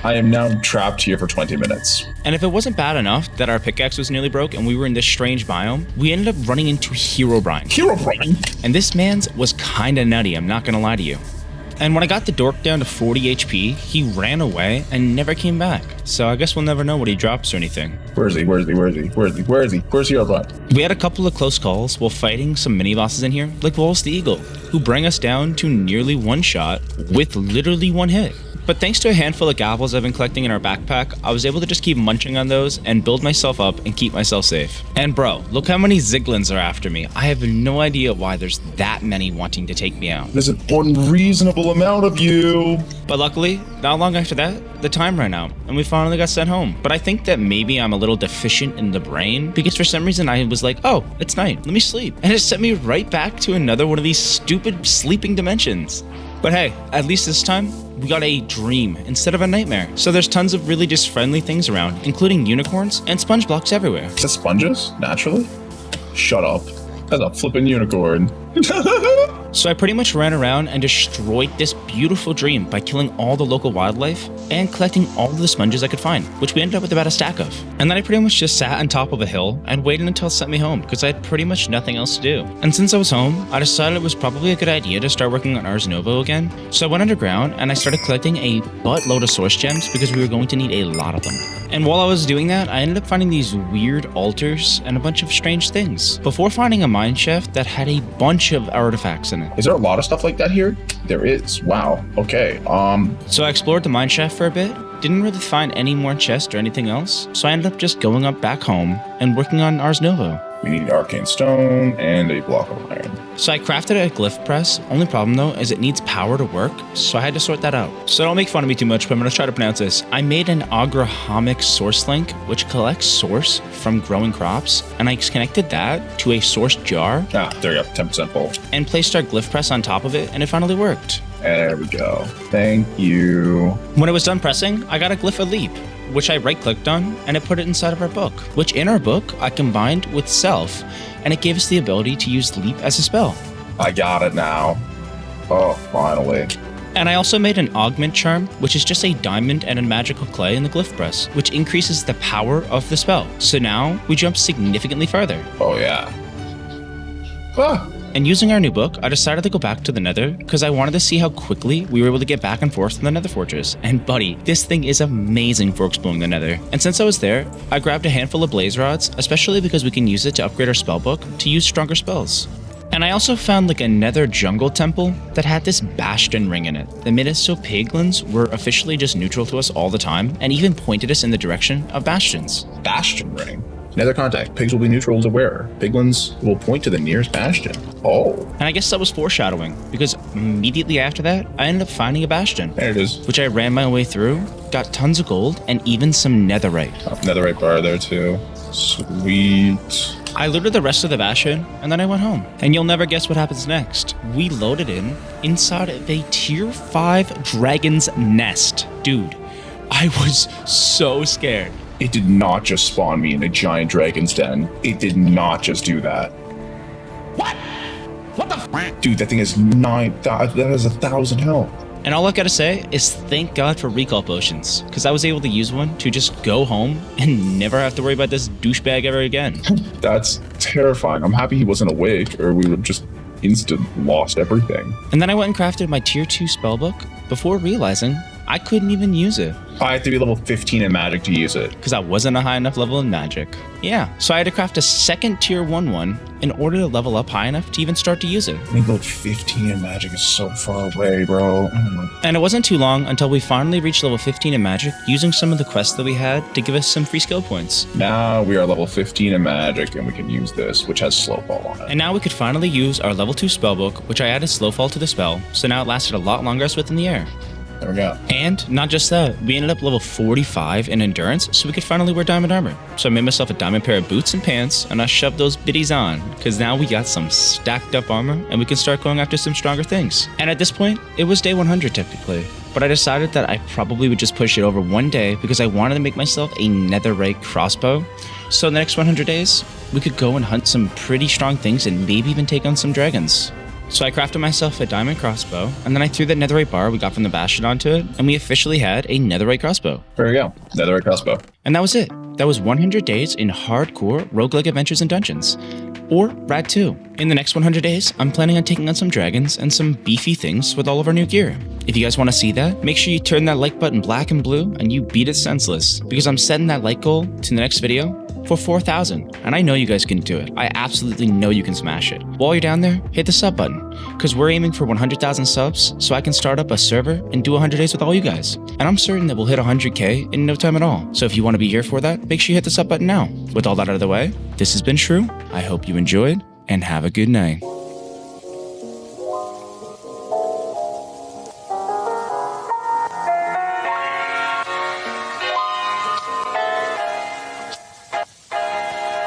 I am now trapped here for 20 minutes. And if it wasn't bad enough that our pickaxe was nearly broke and we were in this strange biome, we ended up running into Herobrine. Herobrine? And this man's was kinda nutty, I'm not gonna lie to you. And when I got the dork down to 40 HP, he ran away and never came back. So I guess we'll never know what he drops or anything. Where is he? Where's Herobrine? We had a couple of close calls while fighting some mini bosses in here, like Wolves the Eagle, who bring us down to nearly one shot with literally one hit. But thanks to a handful of gavels I've been collecting in our backpack, I was able to just keep munching on those and build myself up and keep myself safe. And bro, look how many Ziglins are after me. I have no idea why there's that many wanting to take me out. There's an unreasonable amount of you. But luckily, not long after that, the time ran out and we finally got sent home. But I think that maybe I'm a little deficient in the brain because for some reason I was like, oh, it's night, let me sleep. And it sent me right back to another one of these stupid sleeping dimensions. But hey, at least this time, we got a dream instead of a nightmare. So there's tons of really just friendly things around, including unicorns and sponge blocks everywhere. Is that sponges? Naturally? Shut up. That's a flippin' unicorn. So I pretty much ran around and destroyed this beautiful dream by killing all the local wildlife and collecting all of the sponges I could find, which we ended up with about a stack of. And then I pretty much just sat on top of a hill and waited until it sent me home because I had pretty much nothing else to do. And since I was home, I decided it was probably a good idea to start working on Ars Nova again. So I went underground and I started collecting a buttload of source gems because we were going to need a lot of them. And while I was doing that, I ended up finding these weird altars and a bunch of strange things before finding a mine shaft that had a bunch of artifacts in it. Is there a lot of stuff like that here? There is. Wow. Okay. So I explored the mine shaft for a bit, didn't really find any more chests or anything else, so I ended up just going up back home and working on Ars Nova. We need arcane stone and a block of iron. So I crafted a glyph press. Only problem though is it needs power to work, so I had to sort that out. So don't make fun of me too much, but I'm gonna try to pronounce this. I made an agronomic source link, which collects source from growing crops, and I connected that to a source jar. Ah, there you go, 10% full. And placed our glyph press on top of it, and it finally worked. There we go. Thank you. When it was done pressing, I got a glyph of leap, which I right-clicked on, and it put it inside of our book, which in our book, I combined with self, and it gave us the ability to use leap as a spell. I got it now. Oh, finally. And I also made an augment charm, which is just a diamond and a magical clay in the glyph press, which increases the power of the spell. So now, we jump significantly further. Oh, yeah. Ah, And using our new book, I decided to go back to the Nether because I wanted to see how quickly we were able to get back and forth in the Nether Fortress. And buddy, this thing is amazing for exploring the Nether. And since I was there, I grabbed a handful of blaze rods, especially because we can use it to upgrade our spellbook to use stronger spells. And I also found like a Nether jungle temple that had this bastion ring in it that made it so piglins were officially just neutral to us all the time and even pointed us in the direction of bastions. Bastion ring. Nether contact. Pigs will be neutral to where? Piglins will point to the nearest bastion. Oh. And I guess that was foreshadowing because immediately after that, I ended up finding a bastion. There it is. Which I ran my way through, got tons of gold, and even some netherite. Oh, netherite bar there too. Sweet. I looted the rest of the bastion, and then I went home. And you'll never guess what happens next. We loaded inside of a tier 5 dragon's nest. Dude, I was so scared. It did not just spawn me in a giant dragon's den. It did not just do that. What? What the f? Dude, that thing is 9,000. That is 1,000 health. And all I gotta say is thank God for recall potions, because I was able to use one to just go home and never have to worry about this douchebag ever again. That's terrifying. I'm happy he wasn't awake, or we would have just instant lost everything. And then I went and crafted my tier 2 spellbook before realizing I couldn't even use it. I have to be level 15 in magic to use it. Because I wasn't a high enough level in magic. Yeah, so I had to craft a second tier 1 one in order to level up high enough to even start to use it. Level 15 in magic is so far away, bro. And it wasn't too long until we finally reached level 15 in magic using some of the quests that we had to give us some free skill points. Now we are level 15 in magic and we can use this, which has Slowfall on it. And now we could finally use our level 2 spellbook, which I added Slowfall to the spell, so now it lasted a lot longer as within the air. There we go. And not just that, we ended up level 45 in endurance, so we could finally wear diamond armor. So I made myself a diamond pair of boots and pants, and I shoved those biddies on, because now we got some stacked up armor, and we can start going after some stronger things. And at this point, it was day 100 technically, but I decided that I probably would just push it over one day because I wanted to make myself a netherite crossbow. So in the next 100 days, we could go and hunt some pretty strong things and maybe even take on some dragons. So I crafted myself a diamond crossbow, and then I threw that netherite bar we got from the bastion onto it, and we officially had a netherite crossbow. There we go. Netherite crossbow. And that was it. That was 100 days in hardcore roguelike adventures and dungeons. Or Rad 2. In the next 100 days, I'm planning on taking on some dragons and some beefy things with all of our new gear. If you guys want to see that, make sure you turn that like button black and blue and you beat it senseless, because I'm setting that like goal to the next video for 4,000, and I know you guys can do it. I absolutely know you can smash it. While you're down there, hit the sub button, because we're aiming for 100,000 subs so I can start up a server and do 100 days with all you guys. And I'm certain that we'll hit 100k in no time at all. So if you want to be here for that, make sure you hit the sub button now. With all that out of the way, this has been Shrew. I hope you enjoyed, and have a good night.